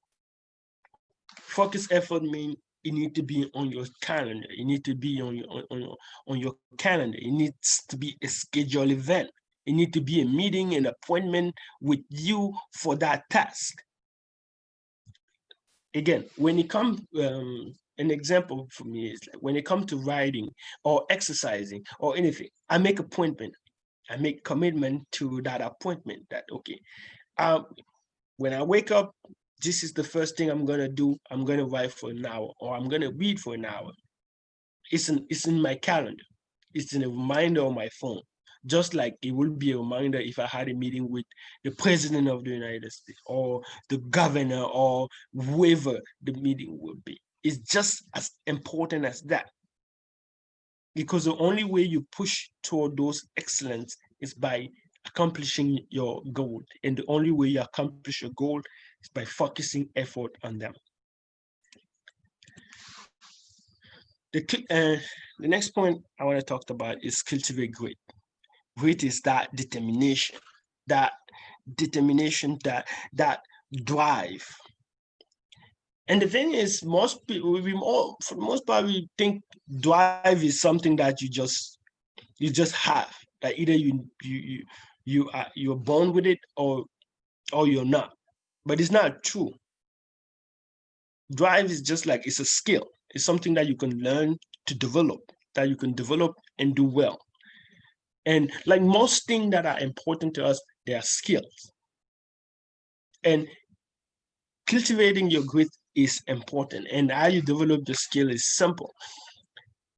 Focused effort means it needs to be on your calendar. It needs to be on your calendar. It needs to be a scheduled event. It need to be a meeting, an appointment with you for that task. Again, when it comes, an example for me is like when it comes to writing or exercising or anything, I make appointment. I make commitment to that appointment that, okay, when I wake up, this is the first thing I'm gonna do. I'm gonna write for an hour, or I'm gonna read for an hour. It's in my calendar. It's in a reminder on my phone. Just like it will be a reminder if I had a meeting with the president of the United States or the governor or whoever the meeting would be. It's just as important as that. Because the only way you push toward those excellence is by accomplishing your goal. And the only way you accomplish your goal is by focusing effort on them. The next point I want to talk about is cultivate grit. Grit is that determination, that drive. And the thing is, most people, for the most part, we think drive is something that you just have. That either you're born with it or you're not. But it's not true. Drive is just like, it's a skill. It's something that you can learn to develop, that you can develop and do well. And like most things that are important to us, they are skills. And cultivating your grit is important. And how you develop the skill is simple.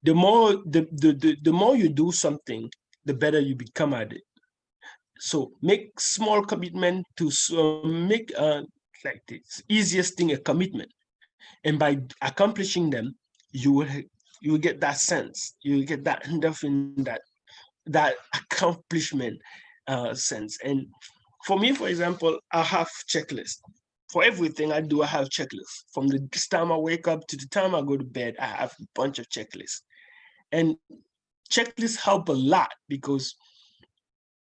The more you do something, the better you become at it. So make small commitment to make like the easiest thing a commitment. And by accomplishing them, you will get that sense. You will get that endorphin, that accomplishment sense. And for me, for example, I have checklists. For everything I do, I have checklists. From the time I wake up to the time I go to bed, I have a bunch of checklists. And checklists help a lot because,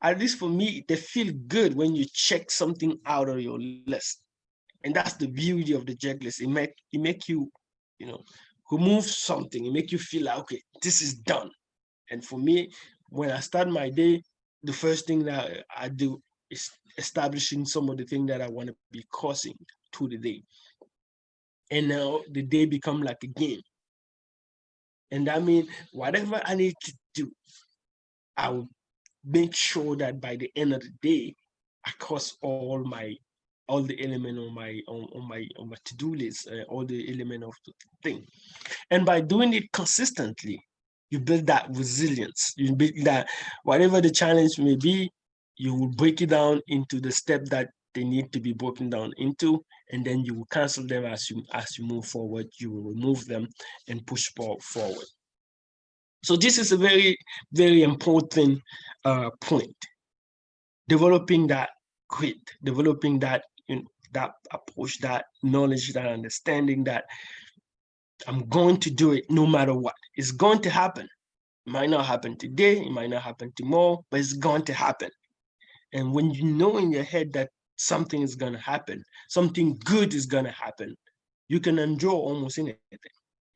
at least for me, they feel good when you check something out of your list. And that's the beauty of the checklist. It make you, remove something. It make you feel like, okay, this is done. And for me, when I start my day, the first thing that I do is establishing some of the things that I want to be crossing through the day. And now the day become like a game. And that means whatever I need to do, I will make sure that by the end of the day, I cross all the element on my to-do list, all the element of the thing. And by doing it consistently, you build that resilience. You build that whatever the challenge may be, you will break it down into the step that they need to be broken down into, and then you will cancel them as you move forward. You will remove them and push forward. So this is a very, very important point. Developing that grit, developing that that approach, that knowledge, that understanding that I'm going to do it no matter what. It's going to happen. It might not happen today, it might not happen tomorrow, but it's going to happen. And when you know in your head that something is going to happen, something good is going to happen, you can enjoy almost anything.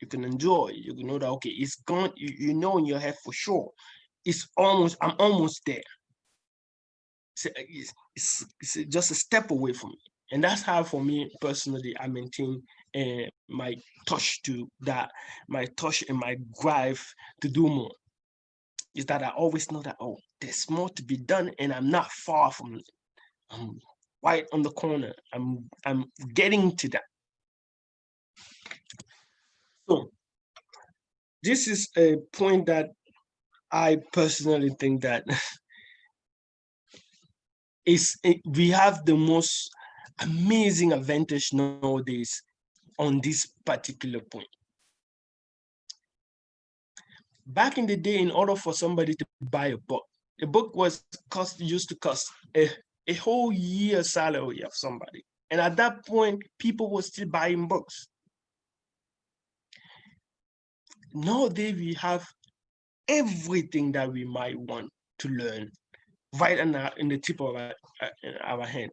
You can enjoy, you know that, okay, it's going, you know in your head for sure, I'm almost there. It's just a step away from me. And that's how, for me personally, I maintain my touch and my drive to do more. Is that I always know that, oh, there's more to be done, and I'm not far from it. I'm right on the corner. I'm getting to that. So this is a point that I personally think that we have the most amazing advantage nowadays on this particular point. Back in the day, in order for somebody to buy a book used to cost a whole year's salary of somebody. And at that point, people were still buying books. Nowadays, we have everything that we might want to learn right in the tip of our hand.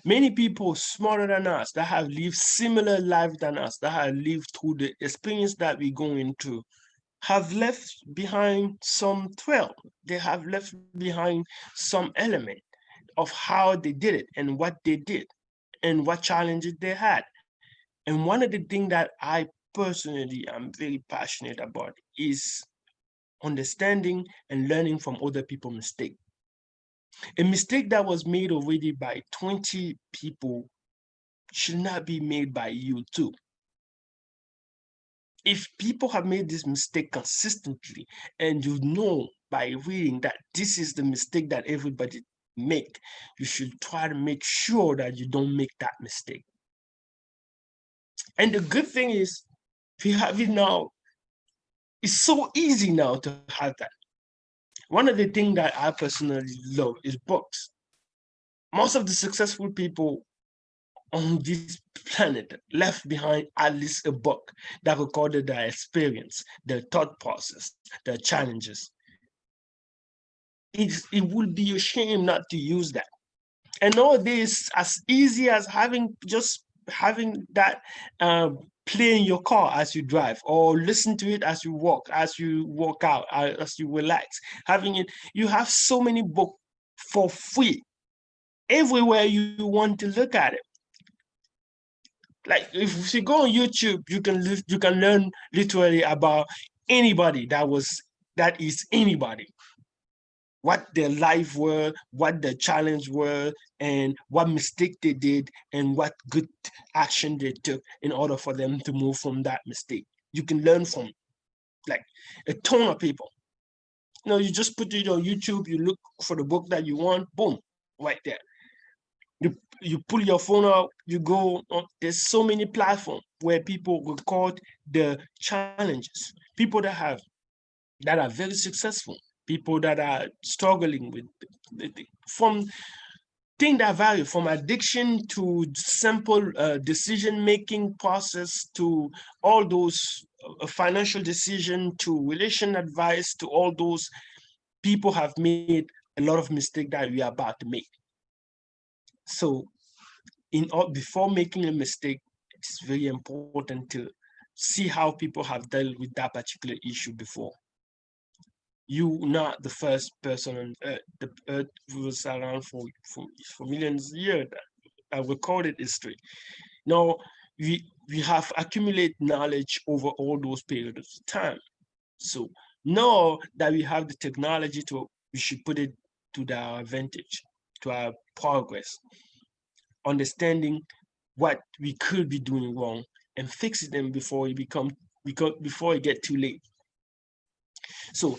Many people smarter than us, that have lived similar life than us, that have lived through the experience that we're going through, have left behind some trail. They have left behind some element of how they did it and what they did and what challenges they had. And one of the things that I personally am very passionate about is understanding and learning from other people's mistakes. A mistake that was made already by 20 people should not be made by you too. If people have made this mistake consistently and you know by reading that this is the mistake that everybody make, you should try to make sure that you don't make that mistake. And the good thing is we have it now. It's so easy now to have that. One of the things that I personally love is books. Most of the successful people on this planet left behind at least a book that recorded their experience, their thought process, their challenges. It would be a shame not to use that. And nowadays, as easy as having that play in your car as you drive, or listen to it as you walk out, as you relax, having it, you have so many books for free everywhere you want to look at it. Like if you go on YouTube, you can learn literally about anybody that is anybody, what their life were, what their challenge were, and what mistake they did, and what good action they took in order for them to move from that mistake. You can learn from like a ton of people. You just put it on YouTube, you look for the book that you want, boom, right there. You pull your phone out, you go on, there's so many platforms where people record the challenges, people that are very successful, people that are struggling with from things that vary from addiction to simple decision-making process to all those financial decision to relation advice to all those. People have made a lot of mistakes that we are about to make. So before making a mistake, it's very important to see how people have dealt with that particular issue before. You're not the first person on Earth. The Earth was around for millions of years, a recorded history. Now, we have accumulated knowledge over all those periods of time. So now that we have the technology we should put it to our advantage, to our progress, understanding what we could be doing wrong and fixing them before it get too late. So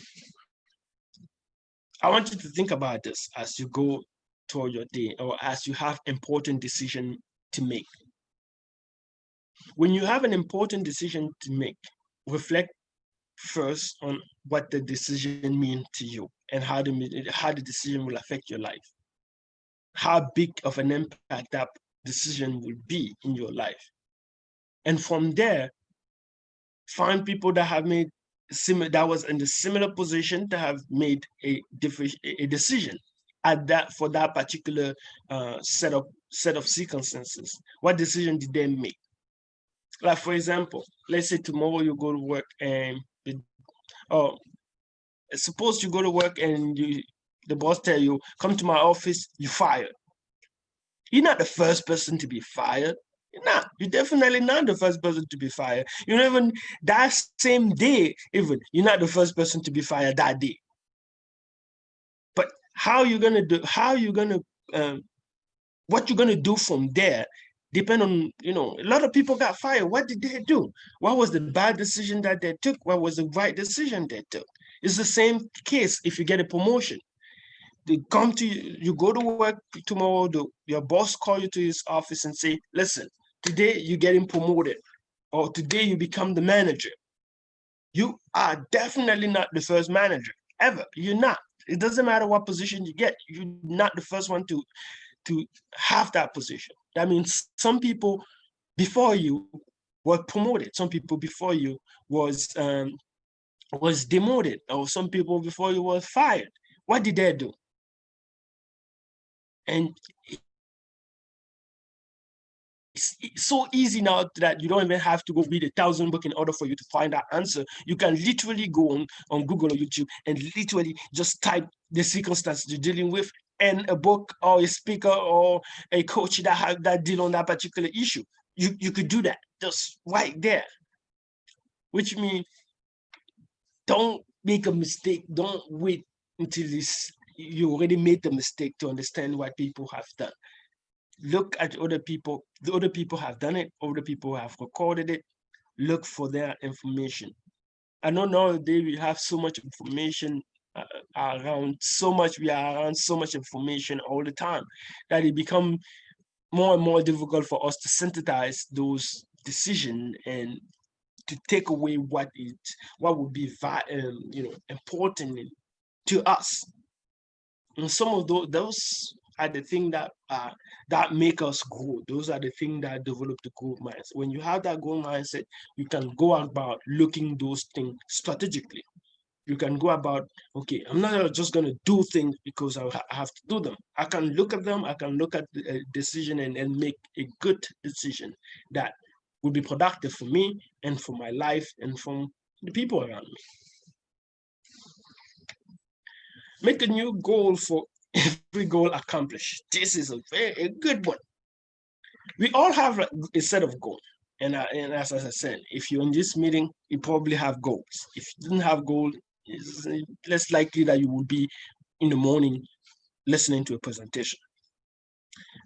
I want you to think about this as you go toward your day or as you have important decision to make. When you have an important decision to make, reflect first on what the decision means to you and how the decision will affect your life. How big of an impact that decision will be in your life. And from there, find people that have made that was in the similar position to have made a decision for that particular set of circumstances. What decision did they make? Like for example, let's say tomorrow you go to work and suppose you go to work and the boss tell you, come to my office, you're fired. You're not the first person to be fired. You're definitely not the first person to be fired. Even that same day, you're not the first person to be fired that day. But what you're gonna do from there depend on, a lot of people got fired. What did they do? What was the bad decision that they took? What was the right decision they took? It's the same case if you get a promotion. They come to you, you go to work tomorrow, your boss call you to his office and say, listen, today you're getting promoted, or today you become the manager. You are definitely not the first manager, ever. You're not. It doesn't matter what position you get. You're not the first one to have that position. That means some people before you were promoted. Some people before you was demoted, or some people before you were fired. What did they do? And it's so easy now that you don't even have to go read 1,000 books in order for you to find that answer. You can literally go on Google or YouTube and literally just type the circumstance you're dealing with and a book or a speaker or a coach that deal on that particular issue. You could do that just right there, which means don't make a mistake. Don't wait until you already made the mistake to understand what people have done. Look at other people. The other people have done it. Other people have recorded it. Look for their information. I know nowadays we have so much information around, we are around so much information all the time that it becomes more and more difficult for us to synthesize those decisions and to take away what would be important to us. And some of those are the things that make us grow. Those are the things that develop the growth mindset. When you have that growth mindset, you can go about looking those things strategically. You can go about, okay, I'm not just going to do things because I have to do them. I can look at them, I can look at the decision and make a good decision that will be productive for me and for my life and from the people around me. Make a new goal for every goal accomplished. This is a good one. We all have a set of goals. And as I said, if you're in this meeting, you probably have goals. If you didn't have goals, it's less likely that you will be in the morning listening to a presentation.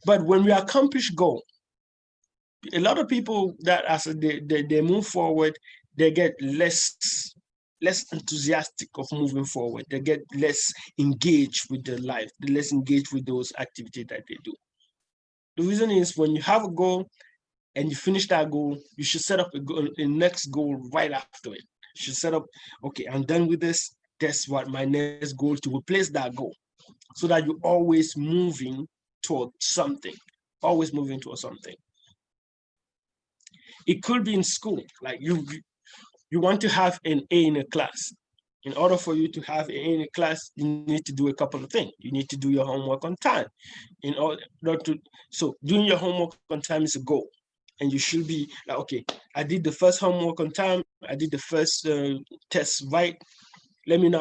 But when we accomplish goal, a lot of people that as they move forward, they get less enthusiastic of moving forward. They get less engaged with their life, less engaged with those activities that they do. The reason is when you have a goal and you finish that goal, you should set up a next goal right after it. You should set up, okay, I'm done with this. That's what my next goal to replace that goal, so that you're always moving toward something, always moving toward something. It could be in school, like you want to have an A in a class. In order for you to have an A in a class, you need to do a couple of things. You need to do your homework on time. So doing your homework on time is a goal. And you should be like, okay, I did the first homework on time. I did the first test right. Let me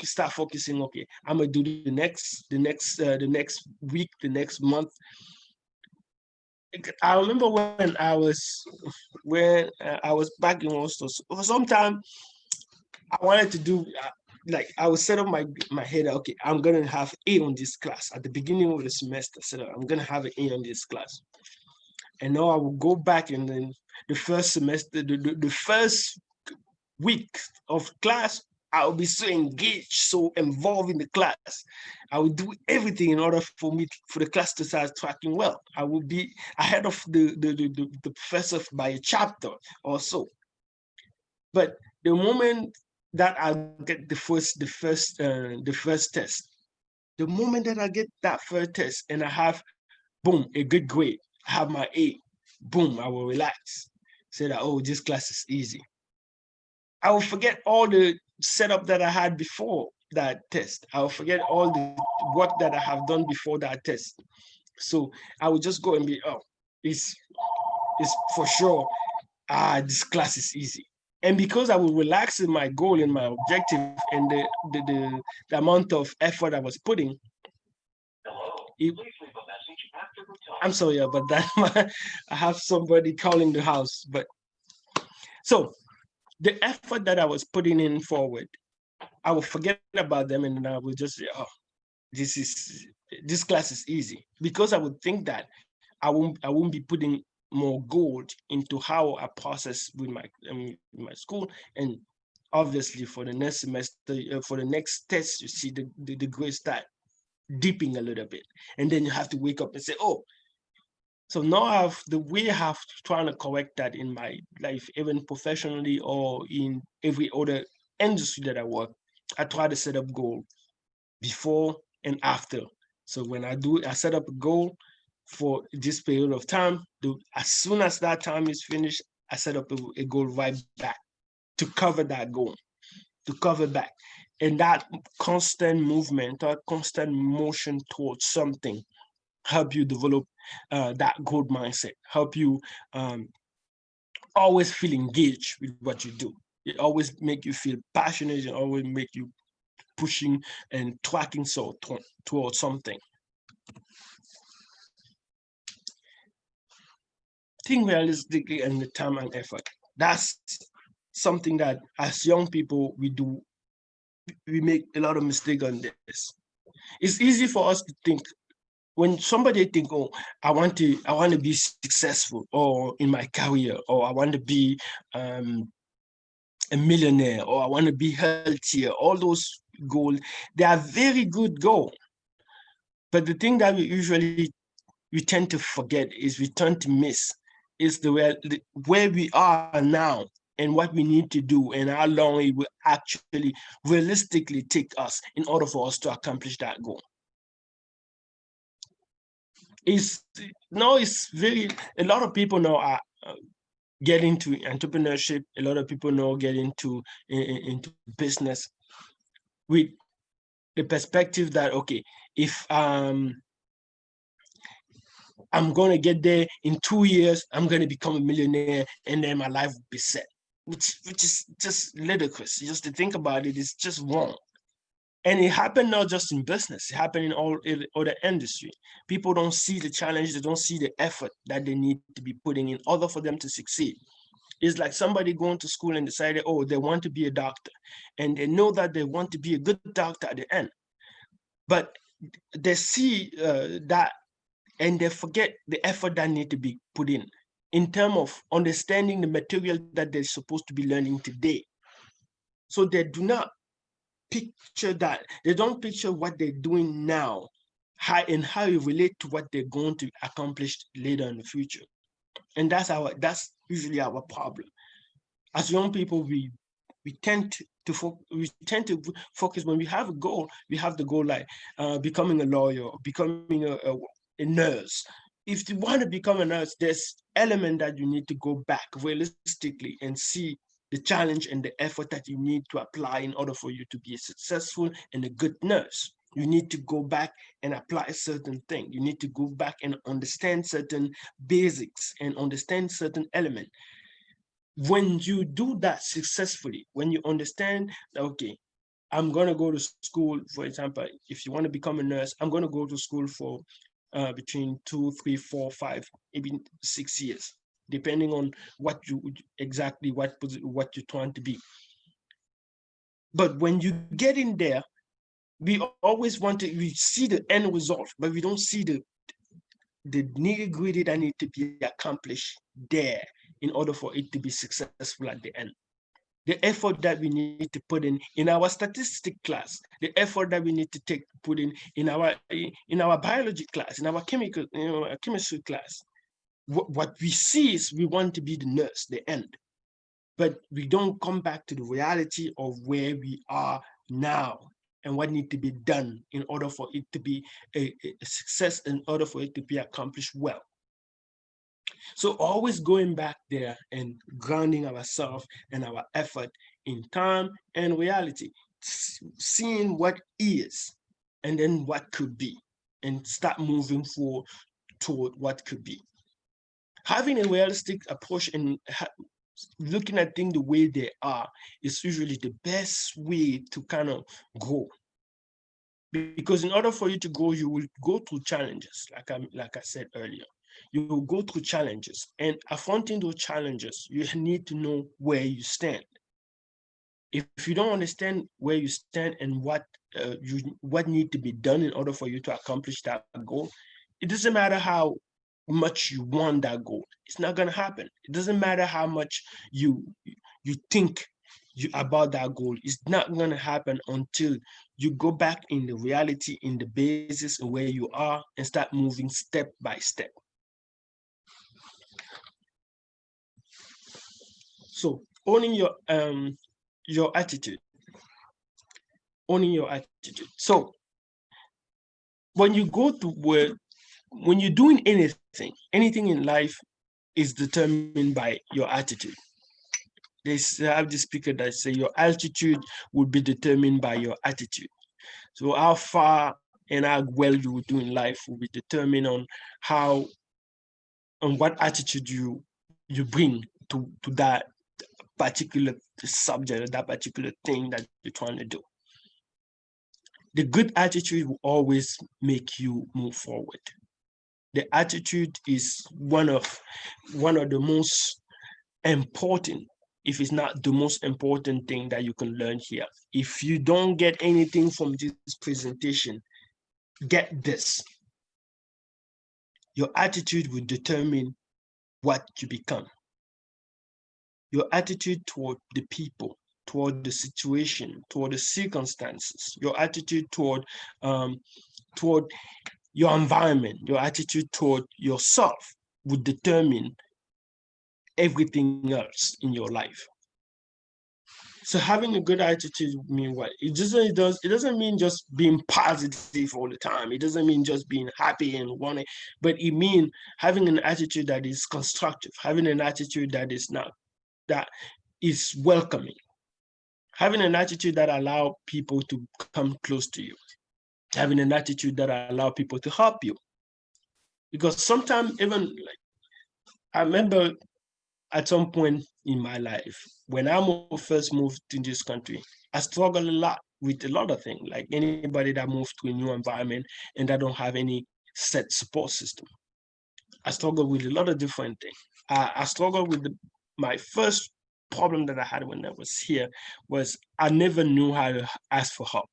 start focusing. Okay, I'm gonna do the next week, the next month. I remember when I was back in Hostos. For some time, I wanted to do I would set up my head. Okay, I'm gonna have A on this class at the beginning of the semester. So I'm gonna have an A on this class. And now I will go back and then the first semester, the first week of class, I will be so engaged, so involved in the class. I will do everything in order for the class to start tracking well. I will be ahead of the professor by a chapter or so. But the moment that I get the first test, the moment that I get that first test and I have, boom, a good grade, I have my A, boom, I will relax. Say that, oh, this class is easy. I will forget all the setup that I had before that test. I will forget all the work that I have done before that test. So I will just go and be, oh, it's for sure, this class is easy. And because I will relax in my goal and my objective and the amount of effort I was putting, I'm sorry about that. I have somebody calling the house, but so the effort that I was putting in forward, I will forget about them and I will just say, oh, this class is easy, because I would think that I won't be putting more gold into how I process with my school. And obviously for the next semester, for the next test, you see the grades start dipping a little bit, and then you have to wake up and say, oh, so now the way I have trying to correct that in my life, even professionally or in every other industry that I work, I try to set up goal before and after. So when I set up a goal for this period of time, as soon as that time is finished, I set up a goal right back to cover that goal, to cover back. And that constant movement, that constant motion towards something help you develop that growth mindset, help you always feel engaged with what you do. It always make you feel passionate and always make you pushing and tracking towards something. Think realistically and the time and effort. That's something that as young people we do. We make a lot of mistake on this. It's easy for us to think when somebody think, oh, I want to be successful or in my career, or I want to be a millionaire, or I want to be healthier. All those goals, they are very good goals. But the thing that we tend to forget is we tend to miss is where we are now and what we need to do and how long it will actually realistically take us in order for us to accomplish that goal. It's a lot of people now are get into entrepreneurship. A lot of people now get into business with the perspective that, okay, if I'm going to get there in 2 years, I'm going to become a millionaire, and then my life will be set, which is just ludicrous. Just to think about it, it's just wrong. And it happened not just in business, it happened in all other industry. People don't see the challenge, they don't see the effort that they need to be putting in order for them to succeed. It's like somebody going to school and decided, oh, they want to be a doctor, and they know that they want to be a good doctor at the end. But they see that and they forget the effort that need to be put in terms of understanding the material that they're supposed to be learning today. So they do not picture that. They don't picture what they're doing now, how it relate to what they're going to accomplish later in the future. And that's usually our problem. As young people, we tend to focus when we have a goal. We have the goal like becoming a lawyer, becoming a nurse. If you want to become a nurse, there's element that you need to go back realistically and see the challenge and the effort that you need to apply in order for you to be a successful and a good nurse. You need to go back and apply a certain thing. You need to go back and understand certain basics and understand certain element. When you do that successfully, when you understand that, okay, I'm going to go to school, for example, if you want to become a nurse, I'm going to go to school for between 2, 3, 4, 5, even 6 years, depending on what you're trying to be. But when you get in there, we always we see the end result, but we don't see the nitty-gritty that need to be accomplished there in order for it to be successful at the end. The effort that we need to put in our statistic class, the effort that we need to put in our biology class, in our chemistry class. What we see is we want to be the nurse, the end. But we don't come back to the reality of where we are now and what needs to be done in order for it to be a success, in order for it to be accomplished well. So always going back there and grounding ourselves and our effort in time and reality, seeing what is and then what could be, and start moving forward toward what could be. Having a realistic approach and looking at things the way they are is usually the best way to kind of grow. Because in order for you to grow, you will go through challenges, like I said earlier. You will go through challenges, and affronting those challenges, you need to know where you stand. If you don't understand where you stand and what need to be done in order for you to accomplish that goal, it doesn't matter how much you want that goal. It's not going to happen. It doesn't matter how much you think about that goal. It's not going to happen until you go back in the reality, in the basis of where you are, and start moving step by step. So owning your attitude. Owning your attitude. So when you go to work, when you're doing anything in life is determined by your attitude. They have the speaker that say your altitude will be determined by your attitude. So how far and how well you will do in life will be determined on what attitude you bring to that particular subject or that particular thing that you're trying to do. The good attitude will always make you move forward. The attitude is one of the most important, if it's not the most important thing that you can learn here. If you don't get anything from this presentation, get this. Your attitude will determine what you become. Your attitude toward the people, toward the situation, toward the circumstances, your attitude toward your environment, your attitude toward yourself would determine everything else in your life. So having a good attitude mean what? It doesn't mean just being positive all the time. It doesn't mean just being happy and wanting, but it means having an attitude that is constructive, having an attitude that is welcoming, having an attitude that allows people to come close to you, having an attitude that allows people to help you. Because sometimes even like I remember at some point in my life, when I first moved to this country, I struggled a lot with a lot of things, like anybody that moved to a new environment and that don't have any set support system. I struggled with a lot of different things. I struggled with my first problem that I had when I was here was I never knew how to ask for help.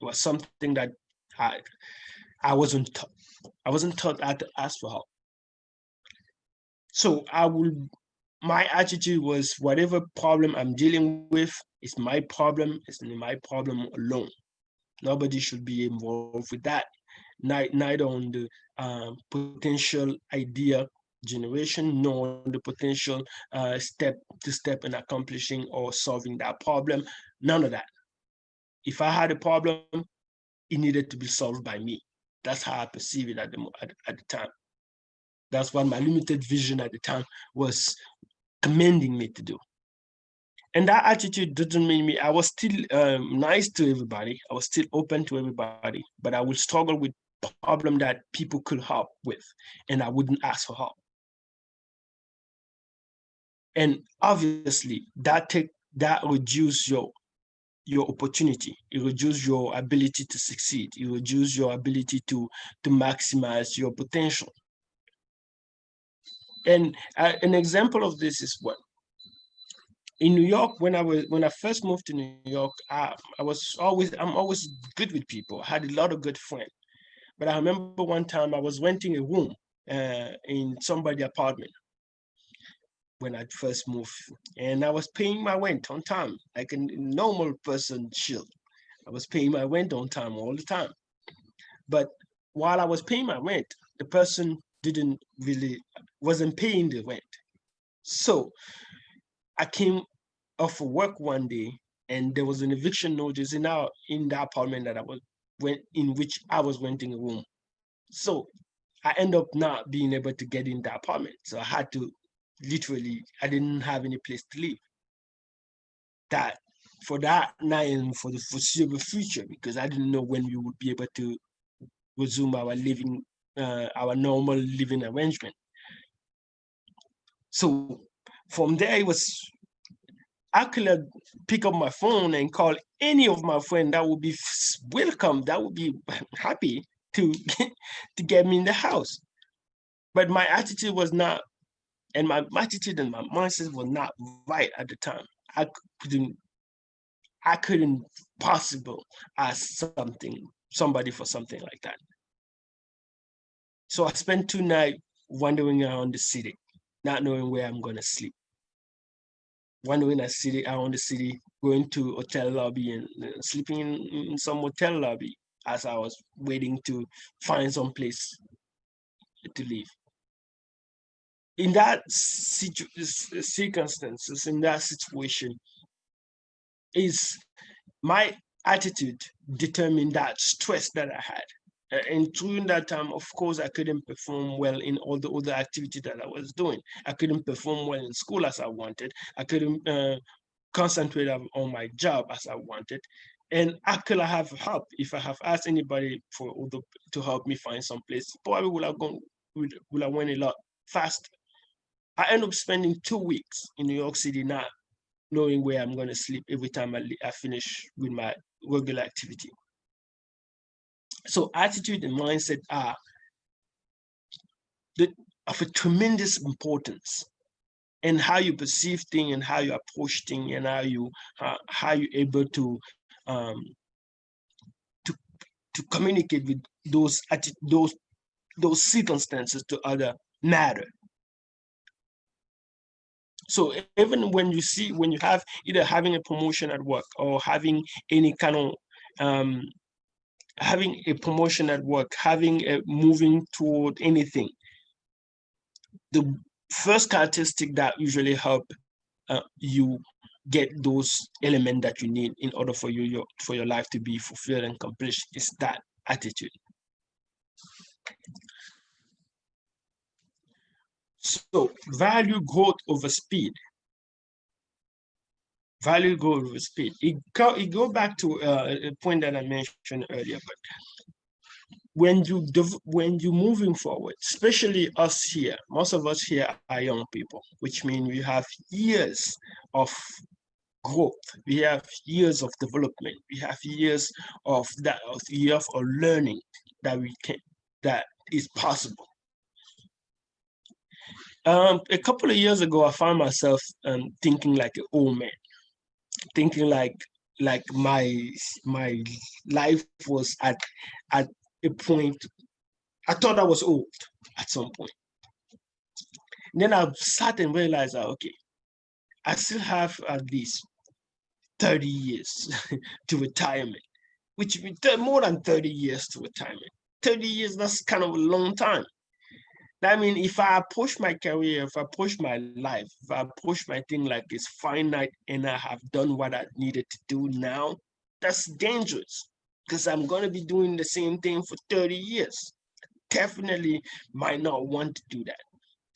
It was something that I wasn't taught. I wasn't taught how to ask for help. So my attitude was whatever problem I'm dealing with is my problem, it's my problem alone. Nobody should be involved with that. Neither on the potential idea generation, nor the potential step in accomplishing or solving that problem. None of that. If I had a problem, it needed to be solved by me. That's how I perceive it at the time. That's what my limited vision at the time was commanding me to do. And that attitude doesn't mean me. I was still nice to everybody. I was still open to everybody, but I would struggle with problem that people could help with, and I wouldn't ask for help. And obviously, that reduces your opportunity. It reduces your ability to succeed. It reduces your ability to maximize your potential. And an example of this is what? In New York, when I first moved to New York, I'm always good with people. I had a lot of good friends. But I remember one time I was renting a room in somebody's apartment when I first moved, and I was paying my rent on time, like a normal person should. I was paying my rent on time all the time. But while I was paying my rent, the person wasn't paying the rent. So I came off of work one day, and there was an eviction notice in the apartment that in which I was renting a room. So I ended up not being able to get in the apartment. So I had to I didn't have any place to live. For that night and for the foreseeable future, because I didn't know when we would be able to resume our normal living arrangement. So from there, I could pick up my phone and call any of my friends that would be welcome, that would be happy to get me in the house. But my attitude was not, and my attitude and my mindset was not right at the time. I couldn't possibly ask somebody for something like that. So I spent 2 nights wandering around the city, not knowing where I'm gonna sleep. Wandering around the city, going to hotel lobby and sleeping in some hotel lobby as I was waiting to find some place to live. In that circumstances, in that situation, is my attitude determined that stress that I had. And during that time, of course, I couldn't perform well in all the other activities that I was doing. I couldn't perform well in school as I wanted. I couldn't concentrate on my job as I wanted. And could I have help if I have asked anybody to help me find some place? Probably would have gone, would have went a lot faster. I end up spending 2 weeks in New York City, not knowing where I'm going to sleep every time I finish with my regular activity. So attitude and mindset are of a tremendous importance, and how you perceive things and how you approach things and how you able to to communicate with those circumstances to other matter. So even when you have either having a promotion at work or having any kind of having a promotion at work, having a moving toward anything, the first characteristic that usually help you get those elements that you need in order for your life to be fulfilled and accomplished is that attitude. So value growth over speed. Value growth over speed. It go back to a point that I mentioned earlier, but when you're moving forward, especially us here, most of us here are young people, which means we have years of growth, we have years of development, we have years of learning that is possible. A couple of years ago, I found myself thinking like an old man, thinking like my life was at a point. I thought I was old at some point. And then I sat and realized that, okay, I still have at least 30 years to retirement, which means more than 30 years to retirement. 30 years, that's kind of a long time. I mean, if I approach my career, if I approach my life, if I approach my thing like it's finite and I have done what I needed to do now, that's dangerous because I'm going to be doing the same thing for 30 years. Definitely might not want to do that.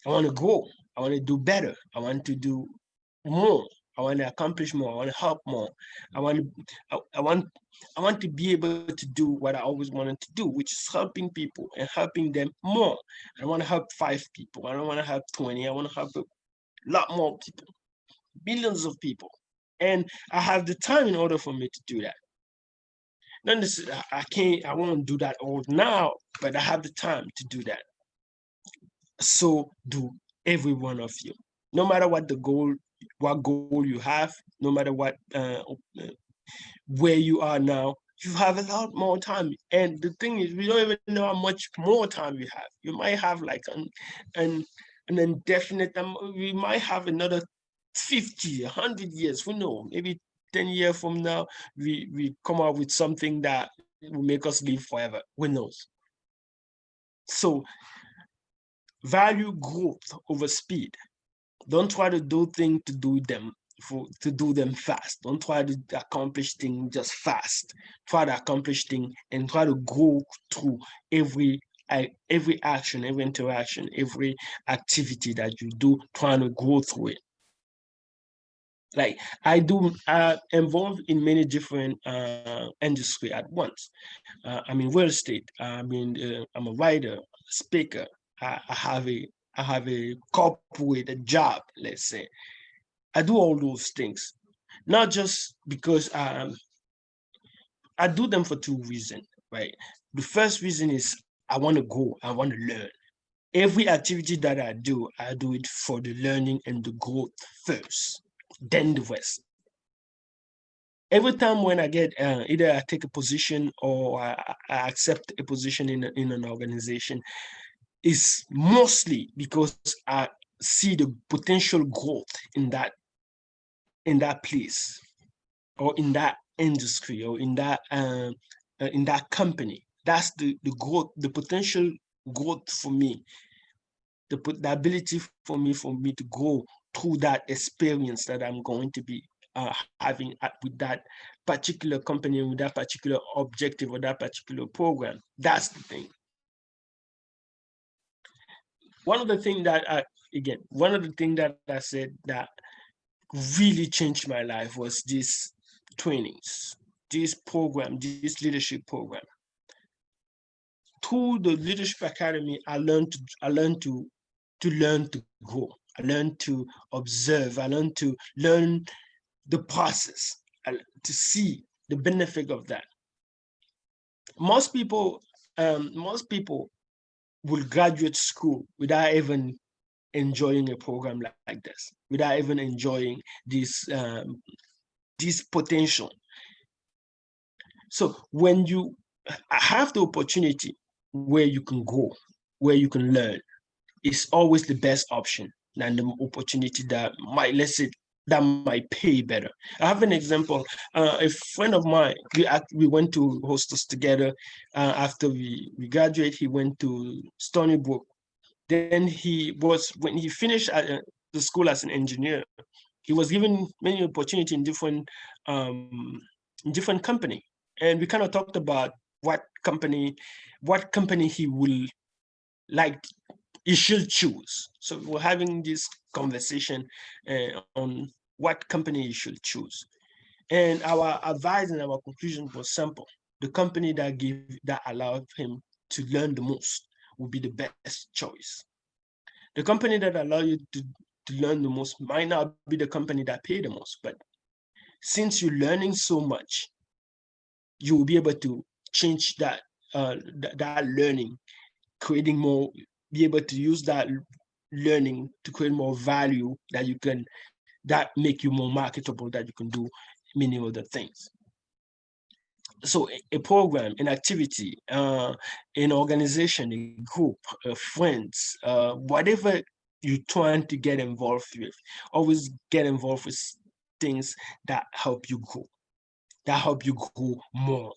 I want to grow. I want to do better. I want to do more. I want to accomplish more. I want to help more. I want to be able to do what I always wanted to do, which is helping people and helping them more. I want to help 5 people. I don't want to help 20. I want to help a lot more people, billions of people. And I have the time in order for me to do that. Not necessarily, I won't do that all now, but I have the time to do that. So do every one of you. No matter what goal you have, no matter what where you are now, you have a lot more time. And the thing is, we don't even know how much more time you have. You might have like an indefinite, we might have another 50, 100 years, who knows, maybe 10 years from now, we come up with something that will make us live forever, who knows. So value growth over speed. Don't try to do things to do them fast. Don't try to accomplish things just fast. Try to accomplish things and try to go through every action, every interaction, every activity that you do, trying to go through it. Like I'm involved in many different industries at once. I'm in real estate. I'm a writer, speaker. I have a corporate, a job, let's say. I do all those things, not just because I do them for 2 reasons, right? The first reason is I want to go, I want to learn. Every activity that I do it for the learning and the growth first, then the rest. Every time when I get either I take a position or I accept a position in an organization, is mostly because I see the potential growth in that place or in that industry or in that company. That's the growth, the potential growth for me, the ability for me to go through that experience that I'm going to be having with that particular company, with that particular objective or that particular program. That's the thing. One of the things that I said that really changed my life was these trainings this program, this leadership program. Through the Leadership Academy, I learned to grow. I learned to observe. I learned to learn the process, to see the benefit of that. Most people will graduate school without even enjoying a program like this, without even enjoying this potential. So when you have the opportunity where you can go, where you can learn, it's always the best option than the opportunity that might pay better. I have an example. A friend of mine, we went to Hostos together. After we graduated, he went to Stony Brook. Then when he finished at the school as an engineer, he was given many opportunity in different company. And we kind of talked about what company he will like, he should choose. So we're having this conversation on what company he should choose. And our advice and our conclusion was simple. The company that allowed him to learn the most would be the best choice. The company that allows you to learn the most might not be the company that pay the most, but since you're learning so much, you will be able to change that learning, creating more, be able to use that learning to create more value that make you more marketable, that you can do many other things. So a program, an activity, an organization, a group, friends, whatever you're trying to get involved with, always get involved with things that help you grow, more.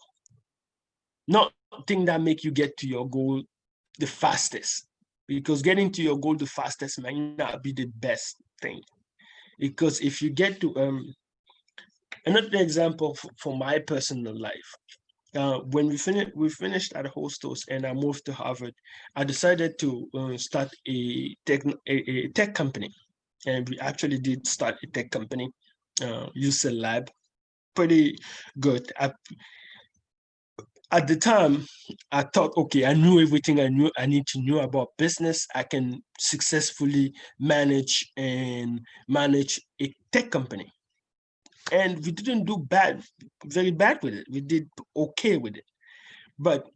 Not things that make you get to your goal the fastest, because getting to your goal the fastest might not be the best thing. Because if you get to another example for my personal life, when we finished at Hostos and I moved to Harvard, I decided to start a tech company, and we actually did start a tech company, use a lab, pretty good. At the time, I thought, okay, I knew everything I need to know about business. I can successfully manage a tech company. And we didn't do very bad with it. We did okay with it. But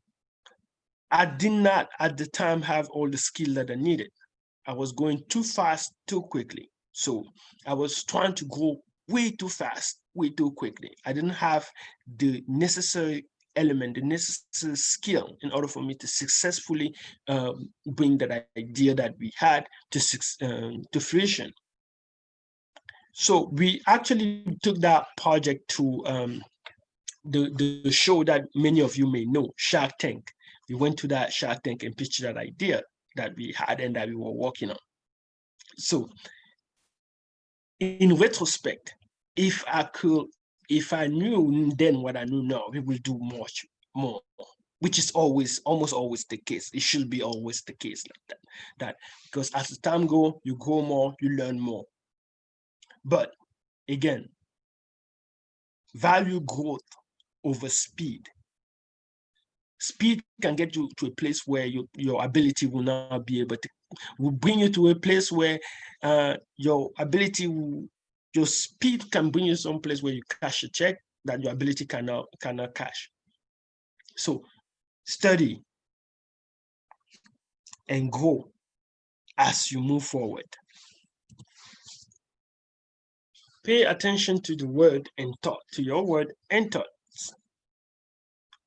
I did not at the time have all the skill that I needed. I was going too fast, too quickly. So I was trying to grow way too fast, way too quickly. I didn't have the necessary element, the necessary skill in order for me to successfully bring that idea that we had to fruition. So we actually took that project to the show that many of you may know, Shark Tank. We went to that Shark Tank and pitched that idea that we had and that we were working on. So in retrospect, if I knew then what I knew now, we will do much more, which is almost always the case. It should be always the case like that because as the time goes, you grow more, you learn more. But again, value growth over speed. Speed can get you to a place where your ability will not be able to, will bring you to a place where your speed can bring you someplace where you cash a check that your ability cannot cash. So study and grow as you move forward. Pay attention to the word and thought, to your word and thoughts.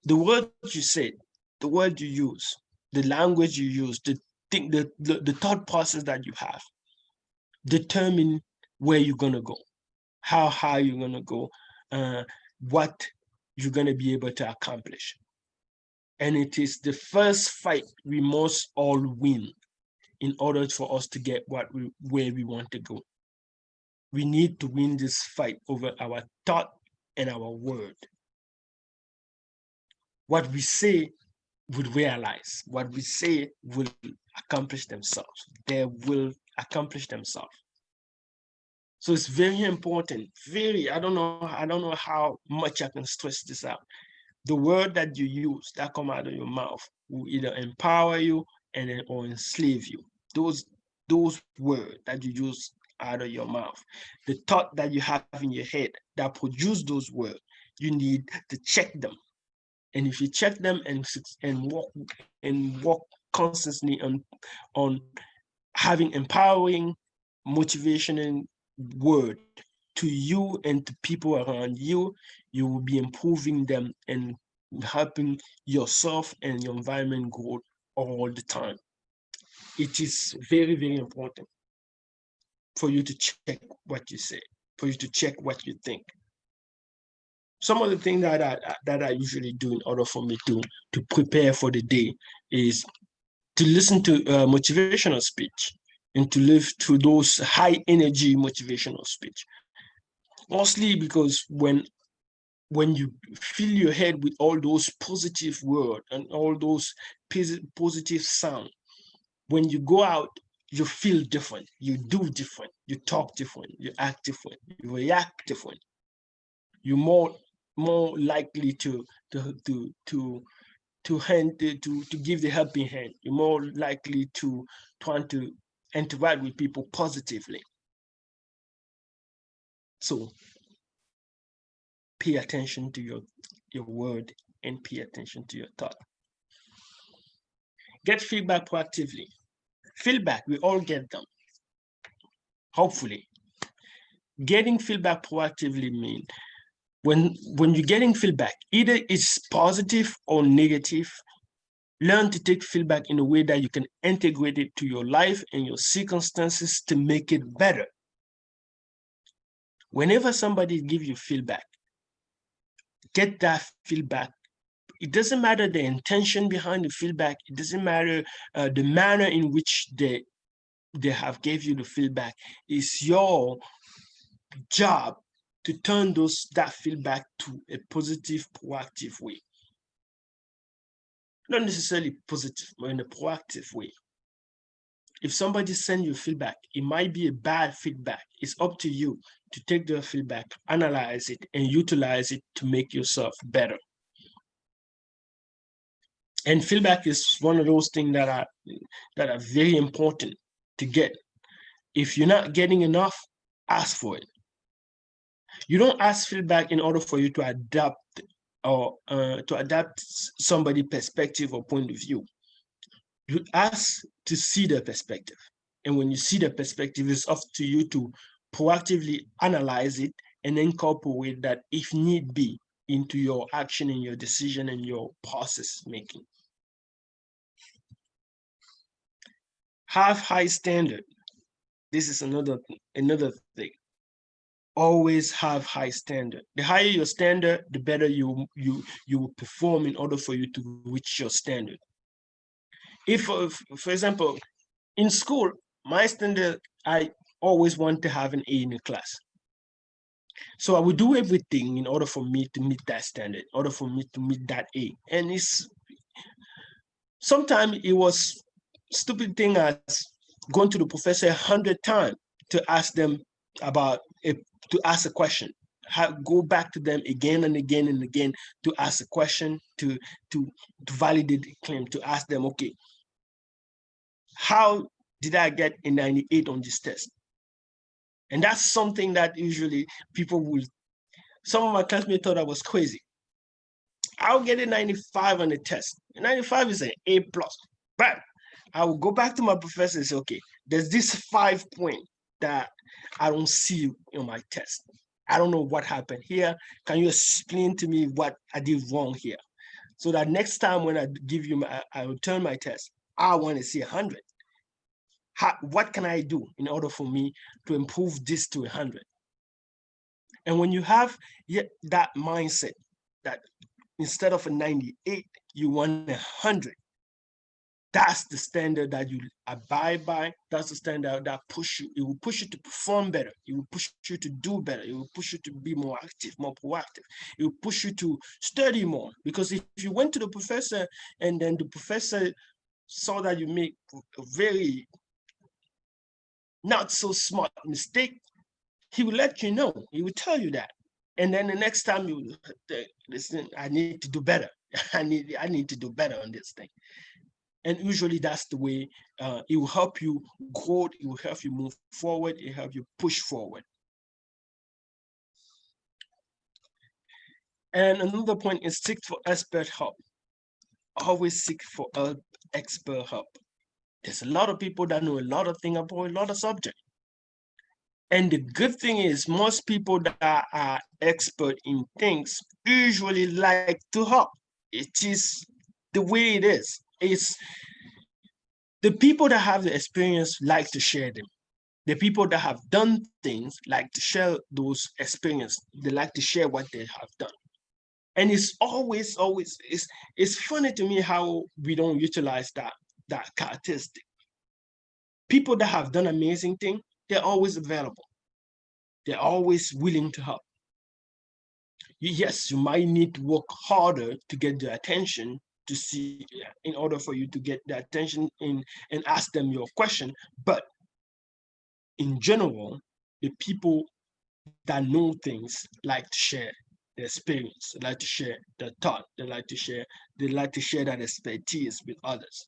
The word you said, the word you use, the language you use, the thought process that you have, determine where you're gonna go, how high you're gonna go, what you're gonna be able to accomplish. And it is the first fight we must all win in order for us to get where we want to go. We need to win this fight over our thought and our word. What we say will realize, what we say will accomplish themselves. They will accomplish themselves. So it's very important. I don't know how much I can stress this out. The word that you use that come out of your mouth will either empower you or enslave you. Those words that you use out of your mouth, the thought that you have in your head that produce those words, you need to check them. And if you check them and walk constantly on having empowering, motivational word to you and to people around you, you will be improving them and helping yourself and your environment grow all the time. It is very, very important for you to check what you say, for you to check what you think. Some of the things that I usually do in order for me to prepare for the day is to listen to motivational speech and to live through those high energy motivational speech. Mostly because when you fill your head with all those positive words and all those positive sound, when you go out, you feel different, you do different, you talk different, you act different, you react different. You're more likely to give the helping hand. You're more likely to try to interact with people positively. So pay attention to your word and pay attention to your thought. Get feedback proactively. Feedback, we all get them. Hopefully. Getting feedback proactively means when you're getting feedback, either it's positive or negative, learn to take feedback in a way that you can integrate it to your life and your circumstances to make it better. Whenever somebody gives you feedback, get that feedback. It doesn't matter the intention behind the feedback. It doesn't matter the manner in which they have gave you the feedback. It's your job to turn that feedback to a positive, proactive way. Not necessarily positive, but in a proactive way. If somebody sends you feedback, it might be a bad feedback. It's up to you to take the feedback, analyze it, and utilize it to make yourself better. And feedback is one of those things that are very important to get. If you're not getting enough, ask for it. You don't ask feedback in order for you to adapt or to adapt somebody's perspective or point of view. You ask to see their perspective. And when you see the perspective, it's up to you to proactively analyze it and incorporate that if need be into your action and your decision and your process making. Have high standard. This is another thing. Always have high standard. The higher your standard, the better you will perform in order for you to reach your standard. If, for example, in school, my standard, I always want to have an A in the class. So I would do everything in order for me to meet that standard, in order for me to meet that A. And sometimes it was stupid thing as going to the professor 100 times to ask them to ask a question. Go back to them again and again and again to ask a question, to validate the claim, to ask them, okay, how did I get a 98 on this test? And that's something that usually some of my classmates thought I was crazy. I'll get a 95 on the test. A 95 is an A+. But I will go back to my professor and say, okay, there's this 5 point that I don't see in my test. I don't know what happened here. Can you explain to me what I did wrong here? So that next time when I return my test, I want to see 100. What can I do in order for me to improve this to 100? And when you have that mindset that instead of a 98, you want 100, that's the standard that you abide by. That's the standard that it will push you to perform better. It will push you to do better. It will push you to be more active, more proactive. It will push you to study more. Because if you went to the professor and then the professor saw that you make a very not so smart mistake, he will let you know. He will tell you that. And then the next time you listen, I need to do better. I need to do better on this thing. And usually that's the way it will help you grow, it will help you move forward, it will help you push forward. And another point is seek for expert help. Always seek for expert help. There's a lot of people that know a lot of things about a lot of subjects. And the good thing is most people that are expert in things usually like to help. It is the way it is. It's the people that have the experience like to share them. The people that have done things like to share those experiences. They like to share what they have done. And it's always, it's funny to me how we don't utilize that characteristic. People that have done amazing things, they're always available. They're always willing to help. Yes, you might need to work harder to get their attention to see, in order for you to get their attention in and ask them your question. But in general, the people that know things like to share their experience, they like to share their thought, they like to share that expertise with others.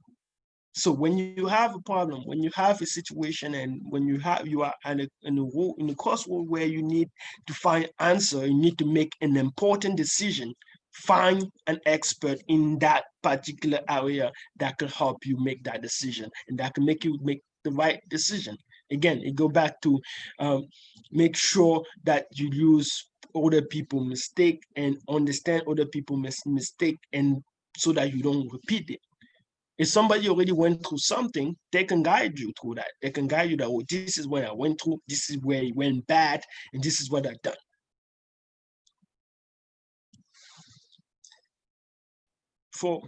So when you have a problem, when you have a situation, and when you are in a crossroad where you need to find answer, you need to make an important decision, find an expert in that particular area that can help you make that decision and that can make you make the right decision. Again, it go back to make sure that you use other people mistake and understand other people mistake, and so that you don't repeat it. If somebody already went through something, they can guide you through that. They can guide you that, oh, this is what I went through, this is where it went bad, and this is what I've done. For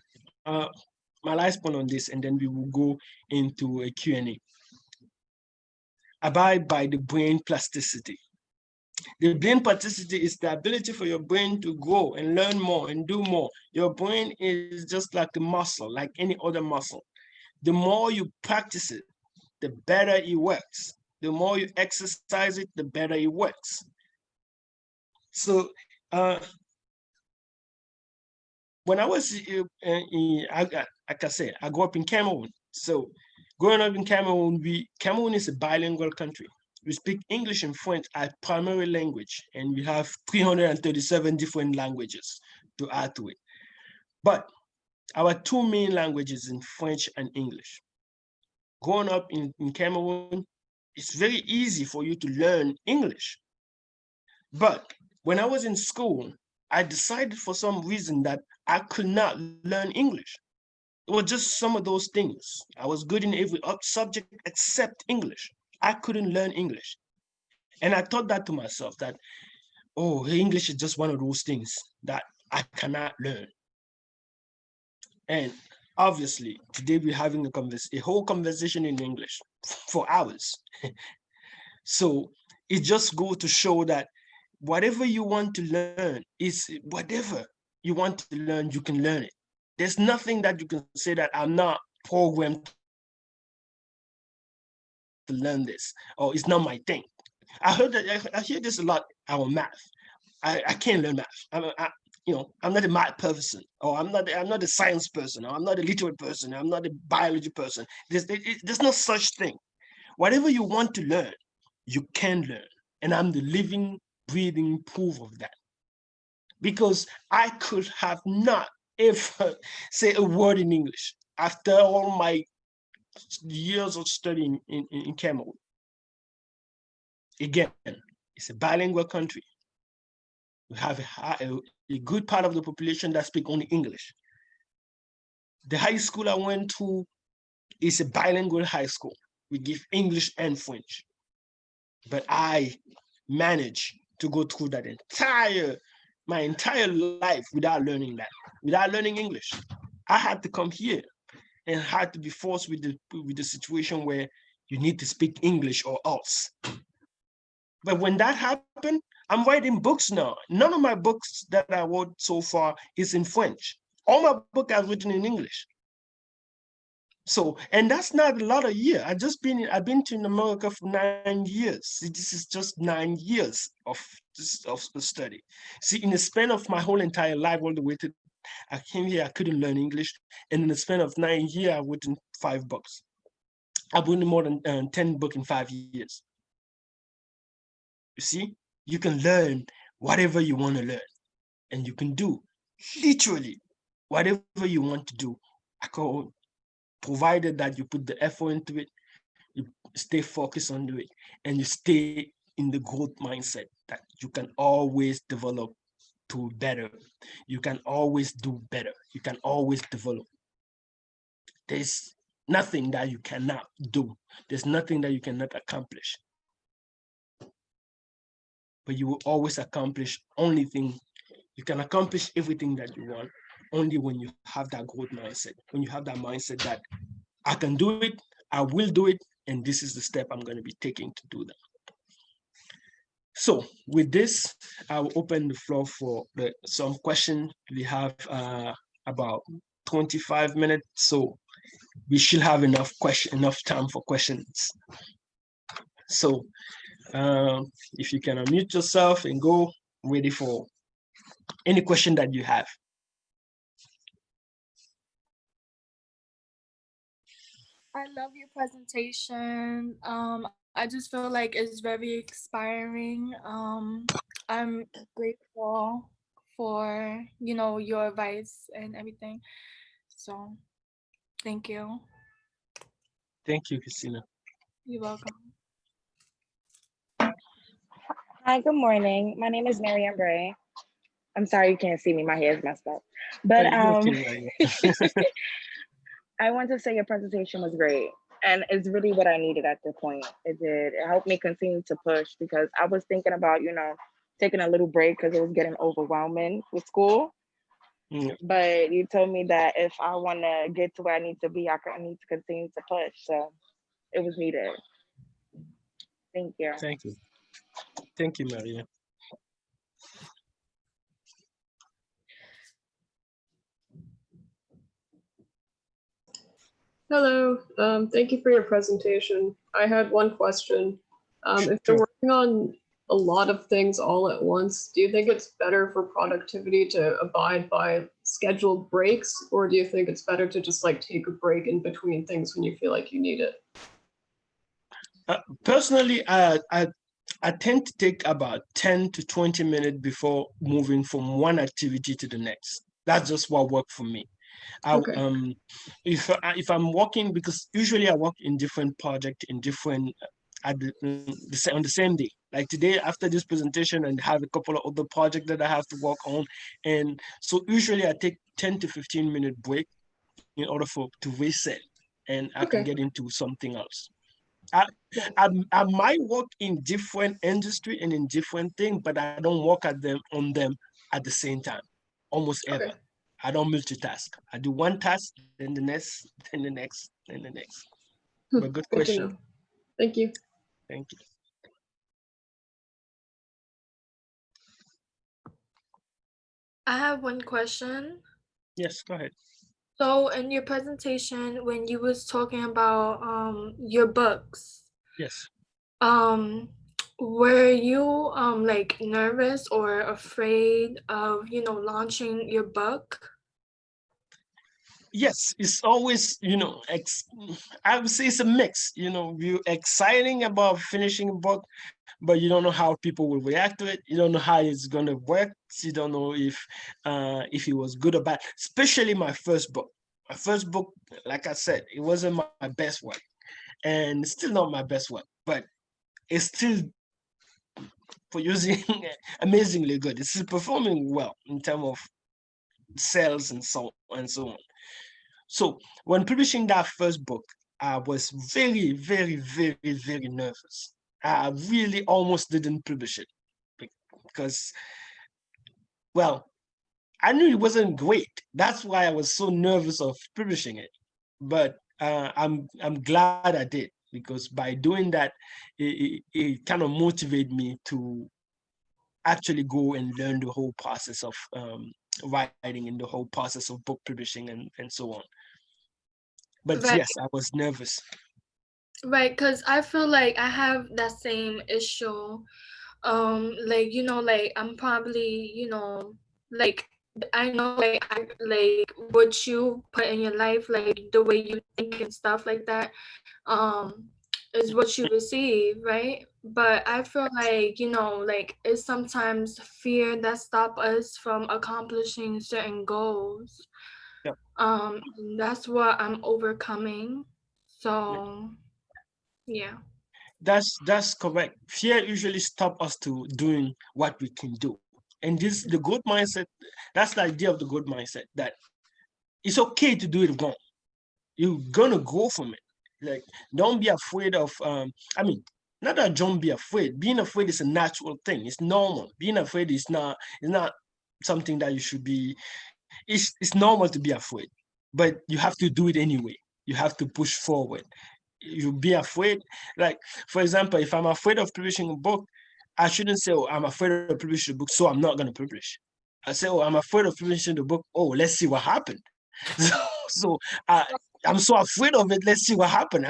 my last point on this, and then we will go into a Q&A. Abide by the brain plasticity. The brain plasticity is the ability for your brain to grow and learn more and do more. Your brain is just like a muscle, like any other muscle. The more you practice it, the better it works. The more you exercise it, the better it works. So when I was, like I said, I grew up in Cameroon. So growing up in Cameroon, Cameroon is a bilingual country. We speak English and French as primary language, and we have 337 different languages to add to it. But our two main languages in French and English. Growing up in Cameroon, it's very easy for you to learn English. But when I was in school, I decided for some reason that I could not learn English. It was just some of those things. I was good in every subject except English. I couldn't learn English. And I thought that to myself, that, oh, English is just one of those things that I cannot learn. And obviously, today we're having a whole conversation in English for hours. So it just goes to show that whatever you want to learn is whatever you want to learn, you can learn it. There's nothing that you can say that I'm not programmed to learn this, or it's not my thing. I hear this a lot about math. I can't learn math. I'm not a math person, or I'm not a science person, or I'm not a literate person, or I'm not a biology person. There's no such thing. Whatever you want to learn, you can learn. And I'm the living, breathing proof of that. Because I could have not ever say a word in English after all my years of studying in Cameroon. Again, it's a bilingual country. We have a good part of the population that speak only English. The high school I went to is a bilingual high school. We give English and French. But I managed to go through that my entire life without learning that, without learning English. I had to come here and had to be forced with the situation where you need to speak English or else. But when that happened, I'm writing books now. None of my books that I wrote so far is in French. All my books are written in English. So, and that's not a lot of years. I've been to America for 9 years. See, this is just 9 years of the study. See, in the span of my whole entire life, all the way to I came here, I couldn't learn English, and in the span of 9 years, I've written 5 books. I've written more than 10 books in 5 years. You see, you can learn whatever you want to learn, and you can do literally whatever you want to do, provided that you put the effort into it, you stay focused on it, and you stay in the growth mindset that you can always develop to better. You can always do better. You can always develop. There's nothing that you cannot do. There's nothing that you cannot accomplish. But you will always accomplish only thing. You can accomplish everything that you want only when you have that growth mindset. When you have that mindset that I can do it, I will do it, and this is the step I'm going to be taking to do that. So with this, I will open the floor for some questions. We have about 25 minutes, so we should have enough time for questions. So if you can unmute yourself and go ready for any question that you have. I love your presentation. I just feel like it's very inspiring. I'm grateful for, your advice and everything. So thank you. Thank you, Christina. You're welcome. Hi, good morning. My name is Miriam Bray. I'm sorry you can't see me. My hair is messed up. But I want to say your presentation was great. And it's really what I needed at the point. It did. It helped me continue to push because I was thinking about, taking a little break because it was getting overwhelming with school. But you told me that if I want to get to where I need to be, I need to continue to push. So it was needed. Thank you. Thank you. Thank you, Maria. Hello, thank you for your presentation. I had one question. If you're working on a lot of things all at once, do you think it's better for productivity to abide by scheduled breaks, or do you think it's better to just take a break in between things when you feel like you need it? Personally, I tend to take about 10 to 20 minutes before moving from one activity to the next. That's just what worked for me. If I'm working, because usually I work in different projects in different on the same day. Like today, after this presentation, and have a couple of other projects that I have to work on, and so usually I take 10 to 15 minute break in order to reset, and I can get into something else. I might work in different industry and in different things, but I don't work on them at the same time, almost ever. I don't multitask. I do one task, then the next, then the next, then the next. But good question. Thank you. Thank you. I have one question. Yes, go ahead. So in your presentation, when you was talking about your books, yes, were you nervous or afraid of launching your book? Yes, it's always, I would say it's a mix, you're exciting about finishing a book, but you don't know how people will react to it. You don't know how it's going to work. You don't know if it was good or bad, especially my first book. My first book, like I said, it wasn't my best work, and it's still not my best work, but it's still producing amazingly good. It's still performing well in terms of sales and so on. So when publishing that first book, I was very, very, very, very nervous. I really almost didn't publish it because, well, I knew it wasn't great. That's why I was so nervous of publishing it. But I'm glad I did, because by doing that, it kind of motivated me to actually go and learn the whole process of writing and the whole process of book publishing and so on. But Right. yes, I was nervous. Right, because I feel like I have that same issue. Like, like I'm probably, like I know like what you put in your life, like the way you think and stuff like that, um, is what you receive, right? But I feel like, like it's sometimes fear that stop us from accomplishing certain goals. Yeah. And that's what I'm overcoming. So yeah. That's correct. Fear usually stop us to doing what we can do. And this the good mindset, that's the idea of the good mindset, that it's okay to do it wrong. You're gonna go from it. Like, don't be afraid of I mean, not that don't be afraid. Being afraid is a natural thing. It's normal. Being afraid is not something that you should be. It's normal to be afraid, but you have to do it anyway. You have to push forward. You be afraid. Like, for example, if I'm afraid of publishing a book, I shouldn't say, oh, I'm afraid of publishing a book, so I'm not going to publish. I say, oh, I'm afraid of publishing the book. Oh, let's see what happened. So I'm so afraid of it. Let's see what happened.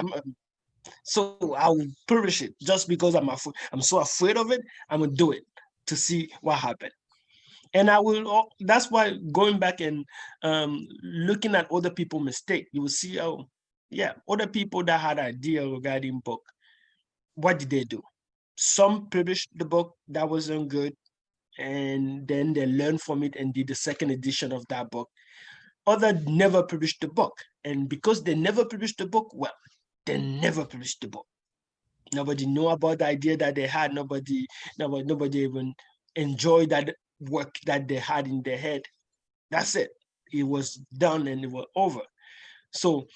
So I will publish it just because I'm so afraid of it. I'm gonna do it to see what happened. And I will. That's why going back and looking at other people's mistake, you will see, oh, yeah, other people that had idea regarding book, what did they do? Some published the book that wasn't good, and then they learned from it and did the second edition of that book. Others never published the book, and because they never published the book, well, they never published the book. Nobody knew about the idea that they had. Nobody even enjoyed that work that they had in their head. That's it. It was done and it was over. So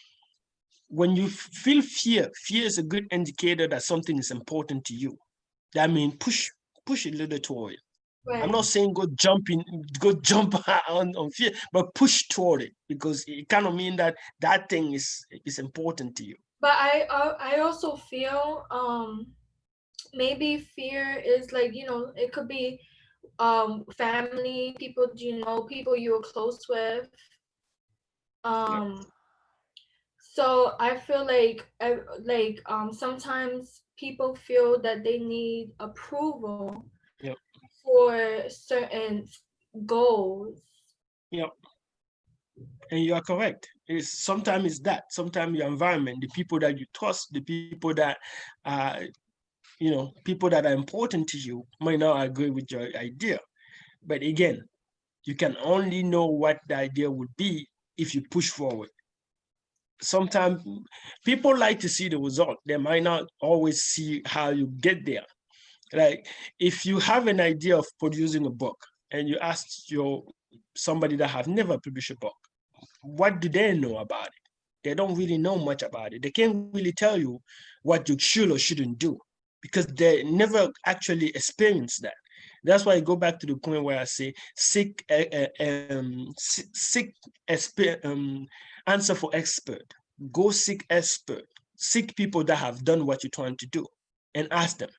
when you feel fear is a good indicator that something is important to you. That means push a little toward it. I'm not saying go jump on fear, but push toward it, because it kind of mean that that thing is important to you. But I also feel maybe fear is like, it could be family, people, people you were close with. So I feel like sometimes people feel that they need approval Yep. for certain goals. Yep. And you are correct. Sometimes it's that. Sometimes your environment, the people that you trust, the people that people that are important to you might not agree with your idea. But again, you can only know what the idea would be if you push forward. Sometimes people like to see the result. They might not always see how you get there. Like, if you have an idea of producing a book and you ask somebody that have never published a book, what do they know about it? They don't really know much about it. They can't really tell you what you should or shouldn't do, because they never actually experienced that. That's why I go back to the point where I say seek answer for expert. Go seek expert. Seek people that have done what you're trying to do, and ask them.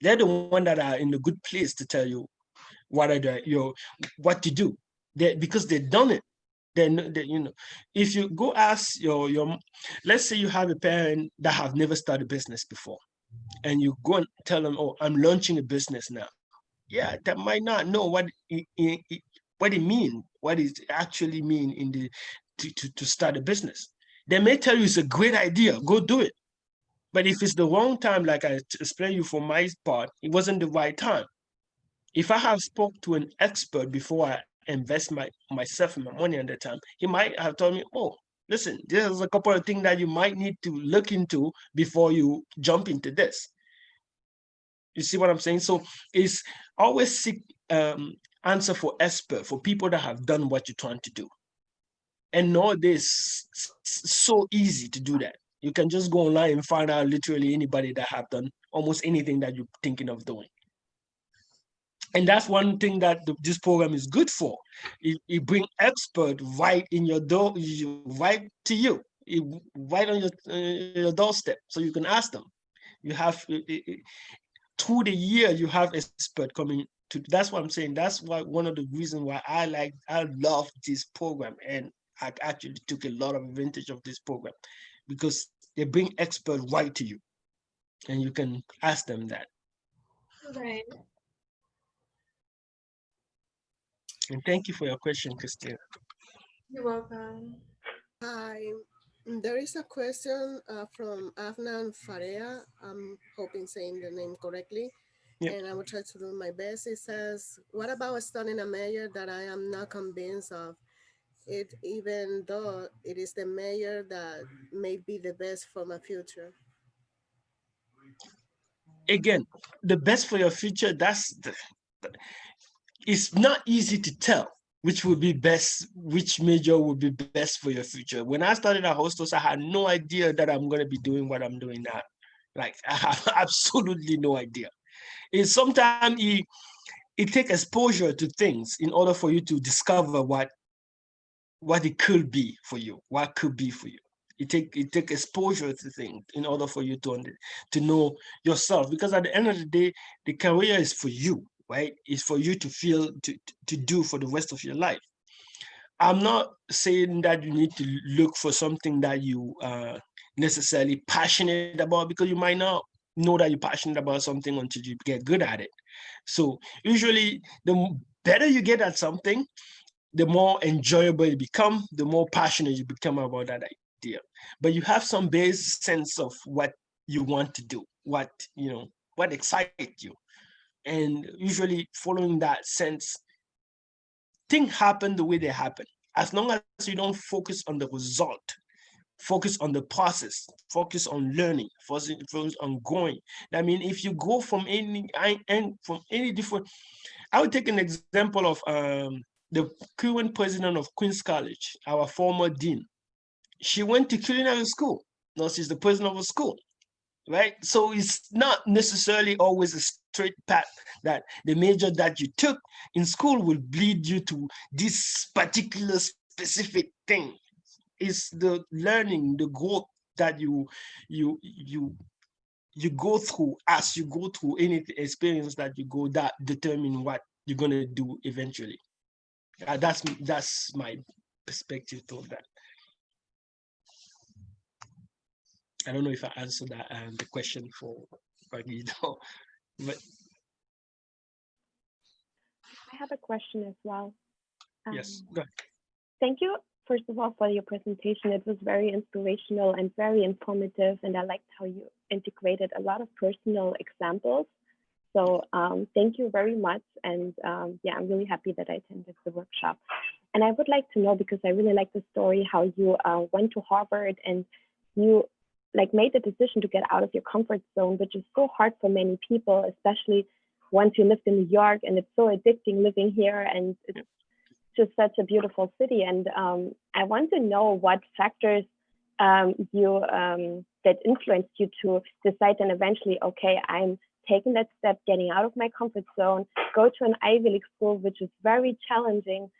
They're the one that are in a good place to tell you what to do. Because they've done it. Then if you go ask your let's say you have a parent that have never started a business before, and you go and tell them, oh, I'm launching a business now. Yeah, that might not know what it mean, what it actually mean to start a business. They may tell you it's a great idea, go do it. But if it's the wrong time, like I explained you for my part, it wasn't the right time. If I have spoke to an expert before I invest myself and my money at the time, he might have told me, oh, listen, there's a couple of things that you might need to look into before you jump into this. You see what I'm saying? So it's always seek answer for expert, for people that have done what you're trying to do. And nowadays, it's so easy to do that. You can just go online and find out literally anybody that have done almost anything that you're thinking of doing. And that's one thing that this program is good for. It bring expert right in your door, right to you, right on your doorstep, so you can ask them. You have through the year, you have expert coming to. That's what I'm saying. That's why one of the reasons why I love this program, and I actually took a lot of advantage of this program because they bring experts right to you, and you can ask them that. Right. And thank you for your question, Christina. You're welcome. Hi, there is a question from Afnan Faria. I'm hoping saying the name correctly. Yep. And I will try to do my best. It says, what about studying a major that I am not convinced of? It, even though it is the major that may be the best for my future. Again, the best for your future, it's not easy to tell which would be best, which major would be best for your future. When I started at Hostos, I had no idea that I'm going to be doing what I'm doing now. Like, I have absolutely no idea. It's sometimes it takes exposure to things in order for you to discover what it could be for you, what could be for you. It take exposure to things in order for you to know yourself. Because at the end of the day, the career is for you, right? It's for you to feel to do for the rest of your life. I'm not saying that you need to look for something that you are necessarily passionate about, because you might not know that you're passionate about something until you get good at it. So usually the better you get at something, the more enjoyable it become, the more passionate you become about that idea. But you have some base sense of what you want to do, what excites you. And usually following that sense, things happen the way they happen. As long as you don't focus on the result, focus on the process, focus on learning, focus on growing. I mean, if you go from any different, I would take an example of the current president of Queen's College, our former dean. She went to culinary school. Now she's the president of a school, right? So it's not necessarily always a straight path that the major that you took in school will lead you to this particular specific thing. It's the learning, the growth that you go through as you go through any experience that you go that determine what you're gonna do eventually. That's my perspective of that. I don't know if I answered that the question for Guido, but I have a question as well. yes, go ahead. Thank you, first of all, for your presentation. It was very inspirational and very informative, and I liked how you integrated a lot of personal examples. So thank you very much. And yeah, I'm really happy that I attended the workshop. And I would like to know, because I really like the story, how you went to Harvard and you made the decision to get out of your comfort zone, which is so hard for many people, especially once you lived in New York, and it's so addicting living here, and it's just such a beautiful city. And I want to know what factors that influenced you to decide then eventually, okay, I'm taking that step, getting out of my comfort zone, go to an Ivy League school, which is very challenging.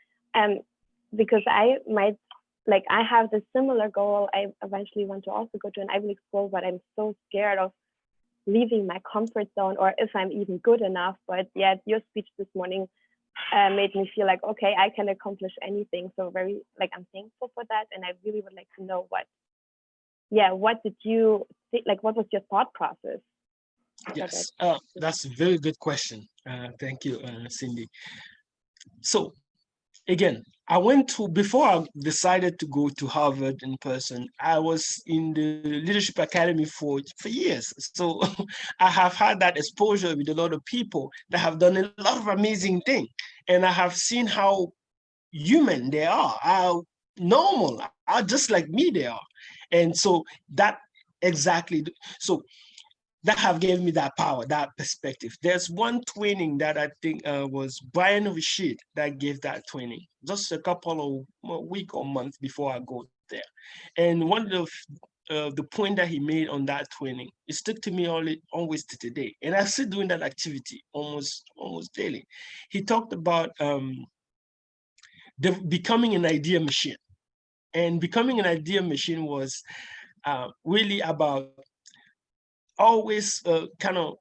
Because I have this similar goal. I eventually want to also go to an Ivy League school, but I'm so scared of leaving my comfort zone, or if I'm even good enough. But yeah, your speech this morning made me feel like, okay, I can accomplish anything. So I'm thankful for that. And I really would like to know what did you think, what was your thought process? Yes, that's a very good question. Thank you, Cindy. So again, before I decided to go to Harvard in person, I was in the Leadership Academy for years. So I have had that exposure with a lot of people that have done a lot of amazing things. And I have seen how human they are, how normal, how just like me they are. And so that have given me that power, that perspective. There's one training that I think was Brian Rashid that gave that training, just a couple of week or months before I go there. And one of the point that he made on that training, it stuck to me always to today. And I'm still doing that activity almost daily. He talked about becoming an idea machine. And becoming an idea machine was really about always kind of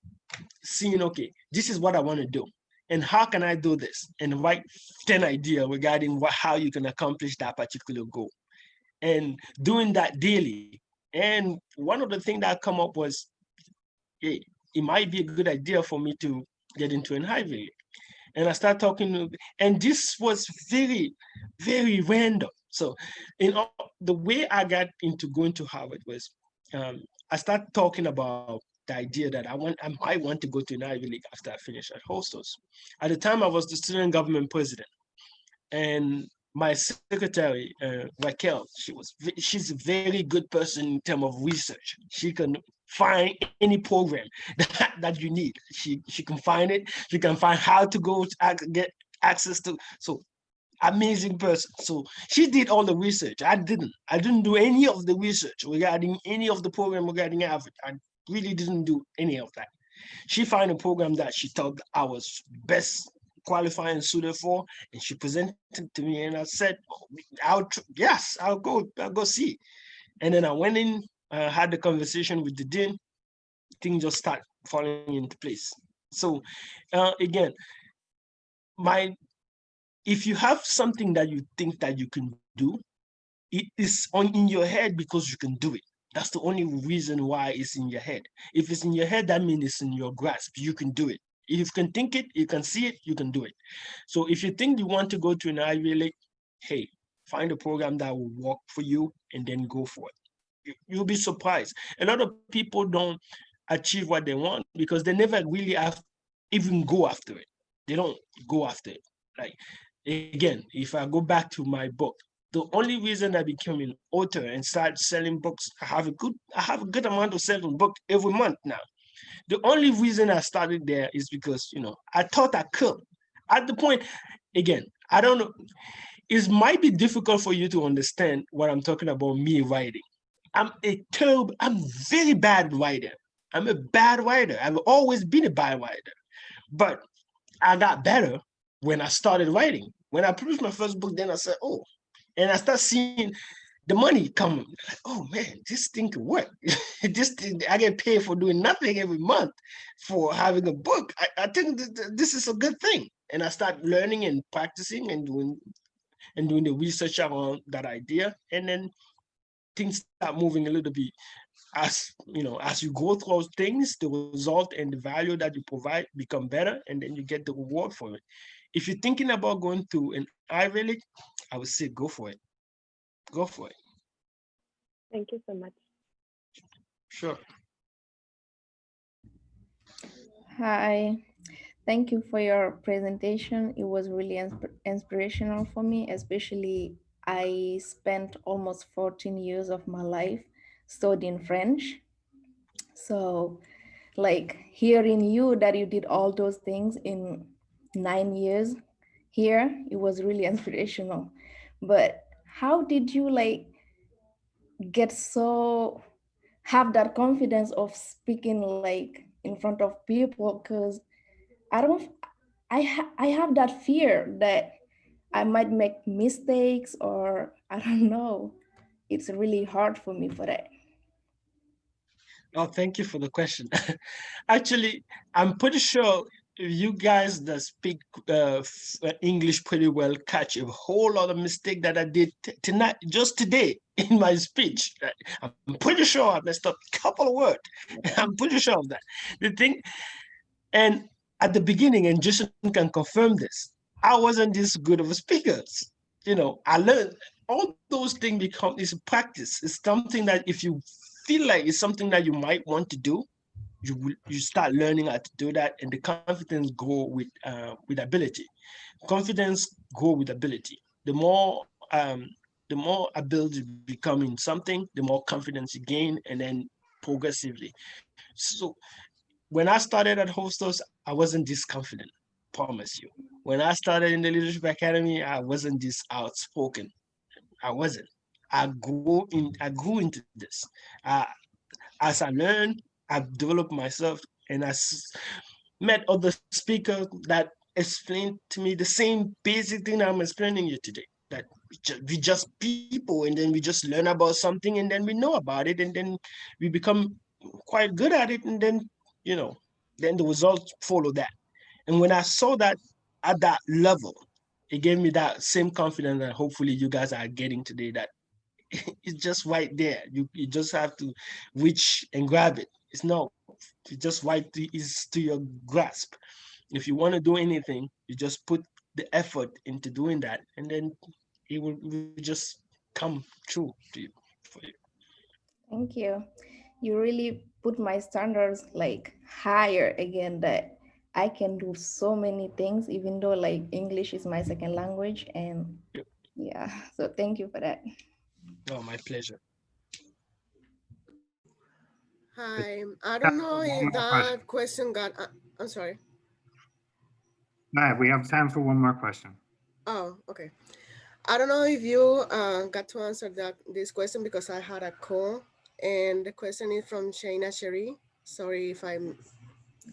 seeing, okay, this is what I want to do. and how can I do this? And write 10 ideas regarding how you can accomplish that particular goal. And doing that daily. And one of the things that come up was, hey, it might be a good idea for me to get into an Ivy League. And I start talking to, and this was very, very random. So the way I got into going to Harvard was, I started talking about the idea that I might want to go to an Ivy League after I finish at Hostos. At the time, I was the student government president, and my secretary, Raquel, she's a very good person in terms of research. She can find any program that you need. She can find it. She can find how to go get access to. So amazing person. So she did all the research. I didn't do any of the research regarding any of the program regarding Harvard. I really didn't do any of that. She found a program that she thought I was best qualified and suited for, and she presented to me, and I said, yes, I'll go see. And then I went in, had the conversation with the dean. Things just start falling into place. So again, if you have something that you think that you can do, it is in your head because you can do it. That's the only reason why it's in your head. If it's in your head, that means it's in your grasp. You can do it. If you can think it, you can see it, you can do it. So if you think you want to go to an Ivy League, hey, find a program that will work for you and then go for it. You'll be surprised. A lot of people don't achieve what they want because they never really even go after it. They don't go after it. Like, again, if I go back to my book, the only reason I became an author and started selling books, I have a good amount of selling books every month now. The only reason I started there is because, I thought I could. At the point, again, I don't know, it might be difficult for you to understand what I'm talking about me writing. I'm very bad writer. I'm a bad writer. I've always been a bad writer. But I got better when I started writing. When I produced my first book, then I said, oh, and I start seeing the money come. Like, oh man, this thing can work. I get paid for doing nothing every month for having a book. I think this is a good thing. And I start learning and practicing and doing the research around that idea. And then things start moving a little bit. As you go through things, the result and the value that you provide become better, and then you get the reward for it. If you're thinking about going to an Ivy League, I would say go for it. Go for it. Thank you so much. Sure. Hi, thank you for your presentation. It was really inspirational for me, especially I spent almost 14 years of my life studying French. So like hearing you that you did all those things in 9 years here, it was really inspirational. But how did you have that confidence of speaking in front of people? Because I have that fear that I might make mistakes, or I don't know. It's really hard for me for that. Oh, thank you for the question. Actually, I'm pretty sure you guys that speak English pretty well catch a whole lot of mistake that I did tonight, just today in my speech. I'm pretty sure I messed up a couple of words. I'm pretty sure of that. The thing, and at the beginning, and Jason can confirm this, I wasn't this good of a speaker. I learned all those things is a practice. It's something that if you feel like it's something that you might want to do, you start learning how to do that, and the confidence grow with ability. Confidence grow with ability. The more ability becoming something, the more confidence you gain, and then progressively. So when I started at Hostos, I wasn't this confident, promise you. When I started in the Leadership Academy, I wasn't this outspoken. I wasn't. I grew into this. As I learned, I've developed myself, and I met other speakers that explained to me the same basic thing I'm explaining you today. That we just people, and then we just learn about something, and then we know about it, and then we become quite good at it, and then then the results follow that. And when I saw that at that level, it gave me that same confidence that hopefully you guys are getting today, that it's just right there. You just have to reach and grab it. It's not, it's just right is to your grasp. If you want to do anything, you just put the effort into doing that, and then it will just come true to you, for you. Thank you. You really put my standards like higher again, that I can do so many things, even though like English is my second language. And Yep. yeah, so thank you for that. Oh, my pleasure. Hi, I Got don't know one if more question. that question got, I'm sorry. All right, we have time for one more question. Oh, okay. I don't know if you got to answer this question because I had a call, and the question is from Shayna Sherry. Sorry if I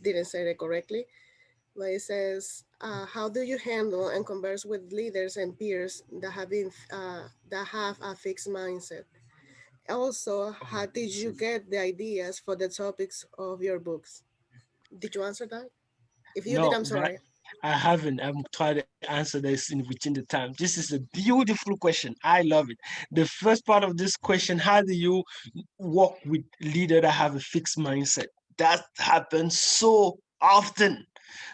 didn't say it correctly, but it says, how do you handle and converse with leaders and peers that have a fixed mindset? Also, how did you get the ideas for the topics of your books? Did you answer that? If you did, No, I'm sorry. I haven't. I'm trying to answer this in within the time. This is a beautiful question. I love it. The first part of this question: how do you work with leaders that have a fixed mindset? That happens so often,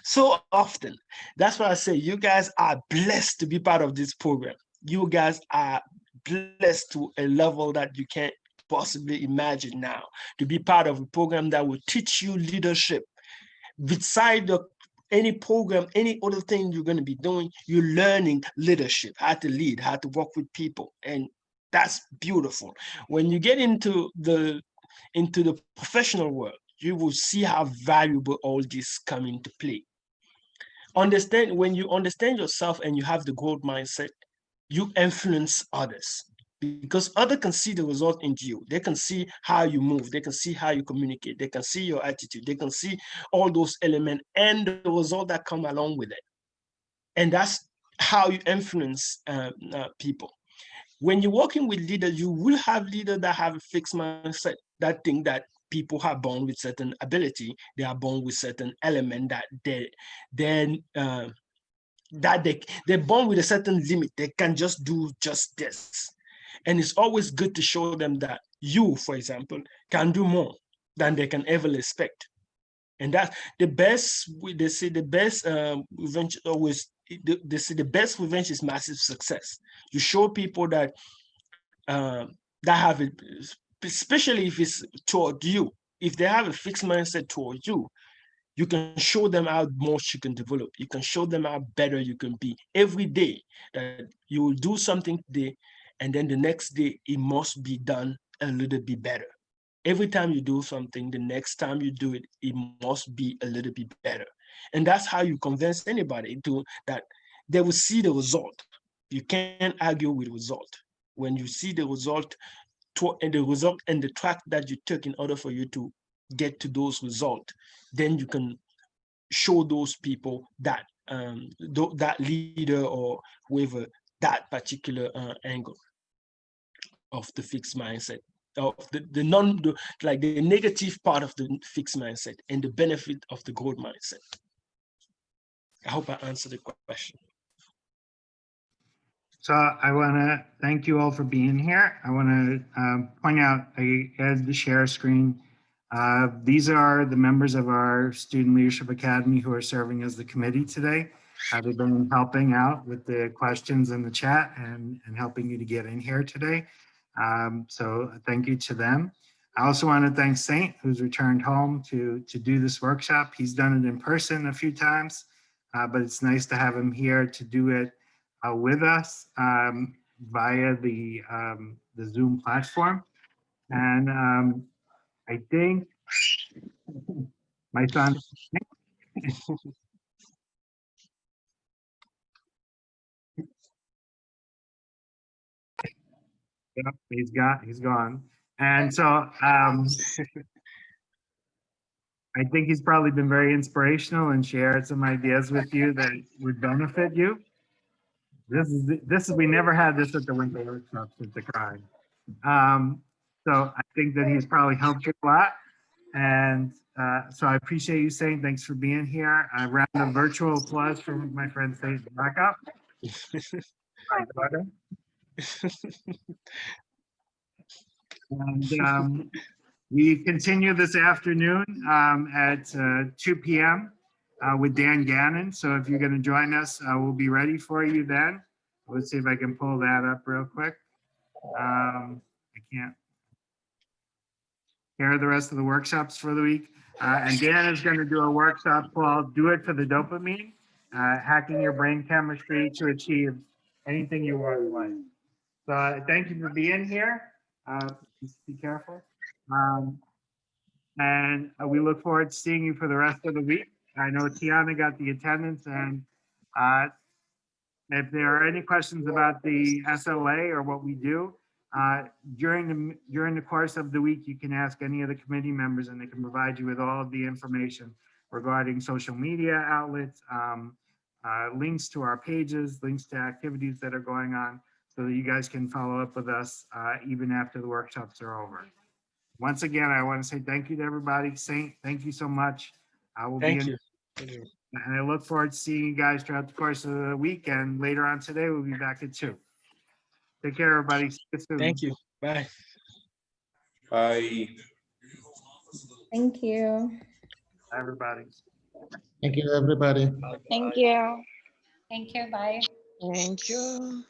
so often. That's why I say you guys are blessed to be part of this program. You guys are blessed to a level that you can't possibly imagine now. To be part of a program that will teach you leadership beside any program, any other thing you're going to be doing, you're learning leadership, how to lead, how to work with people. And that's beautiful. When you get into the professional world, you will see how valuable all this come into play. Understand, when you understand yourself and you have the growth mindset, you influence others, because others can see the result in you. They can see how you move, they can see how you communicate, they can see your attitude, they can see all those elements and the result that come along with it. And that's how you influence people. When you're working with leaders, you will have leaders that have a fixed mindset, that think that people are born with certain ability, they are born with certain element, that they're born with a certain limit. They can just do just this. And it's always good to show them that you, for example, can do more than they can ever expect. And that the best, they say the best revenge always, they say the best revenge is massive success. You show people that that have it, especially if it's toward you, if they have a fixed mindset toward you can show them how much you can develop. You can show them how better you can be every day, that you will do something today, and then the next day it must be done a little bit better. Every time you do something, the next time you do it, it must be a little bit better. And that's how you convince anybody to that they will see the result. You can't argue with the result. When you see the result, and the result and the track that you took in order for you to get to those results, then you can show those people that that leader or whoever that particular angle of the fixed mindset, of like the negative part of the fixed mindset and the benefit of the growth mindset. I hope I answered the question. So I want to thank you all for being here. I want to point out, I had the share screen. These are the members of our Student Leadership Academy who are serving as the committee today. They've been helping out with the questions in the chat and helping you to get in here today. So thank you to them. I also want to thank Saint, who's returned home to do this workshop. He's done it in person a few times, but it's nice to have him here to do it with us via the Zoom platform. And I think my son, yep, he's gone. And so I think he's probably been very inspirational and shared some ideas with you that would benefit you. We never had this at the winter workshop since the crime. So I think that he's probably helped you a lot. And so I appreciate you saying thanks for being here. A round of virtual applause for my friend Saint Mbakap. My daughter. And we continue this afternoon at 2 p.m. With Dan Gannon. So if you're going to join us, we'll be ready for you then. Let's see if I can pull that up real quick. I can't. Here are the rest of the workshops for the week. And Dan is going to do a workshop called Do It for the Dopamine, Hacking Your Brain Chemistry to Achieve Anything You Want in Life. So thank you for being here. Just be careful. And we look forward to seeing you for the rest of the week. I know Tiana got the attendance, and if there are any questions about the SLA or what we do, during the course of the week, you can ask any of the committee members and they can provide you with all of the information regarding social media outlets, links to our pages, links to activities that are going on, so that you guys can follow up with us even after the workshops are over. Once again, I want to say thank you to everybody. Saint, thank you so much. I will Thank be in. you. Thank you. And I look forward to seeing you guys throughout the course of the week. And later on today, we'll be back at 2. Take care, everybody. See you soon. Thank you. Bye. Bye. Thank you. Bye, everybody. Thank you, everybody. Thank you. Thank you. Bye. Thank you.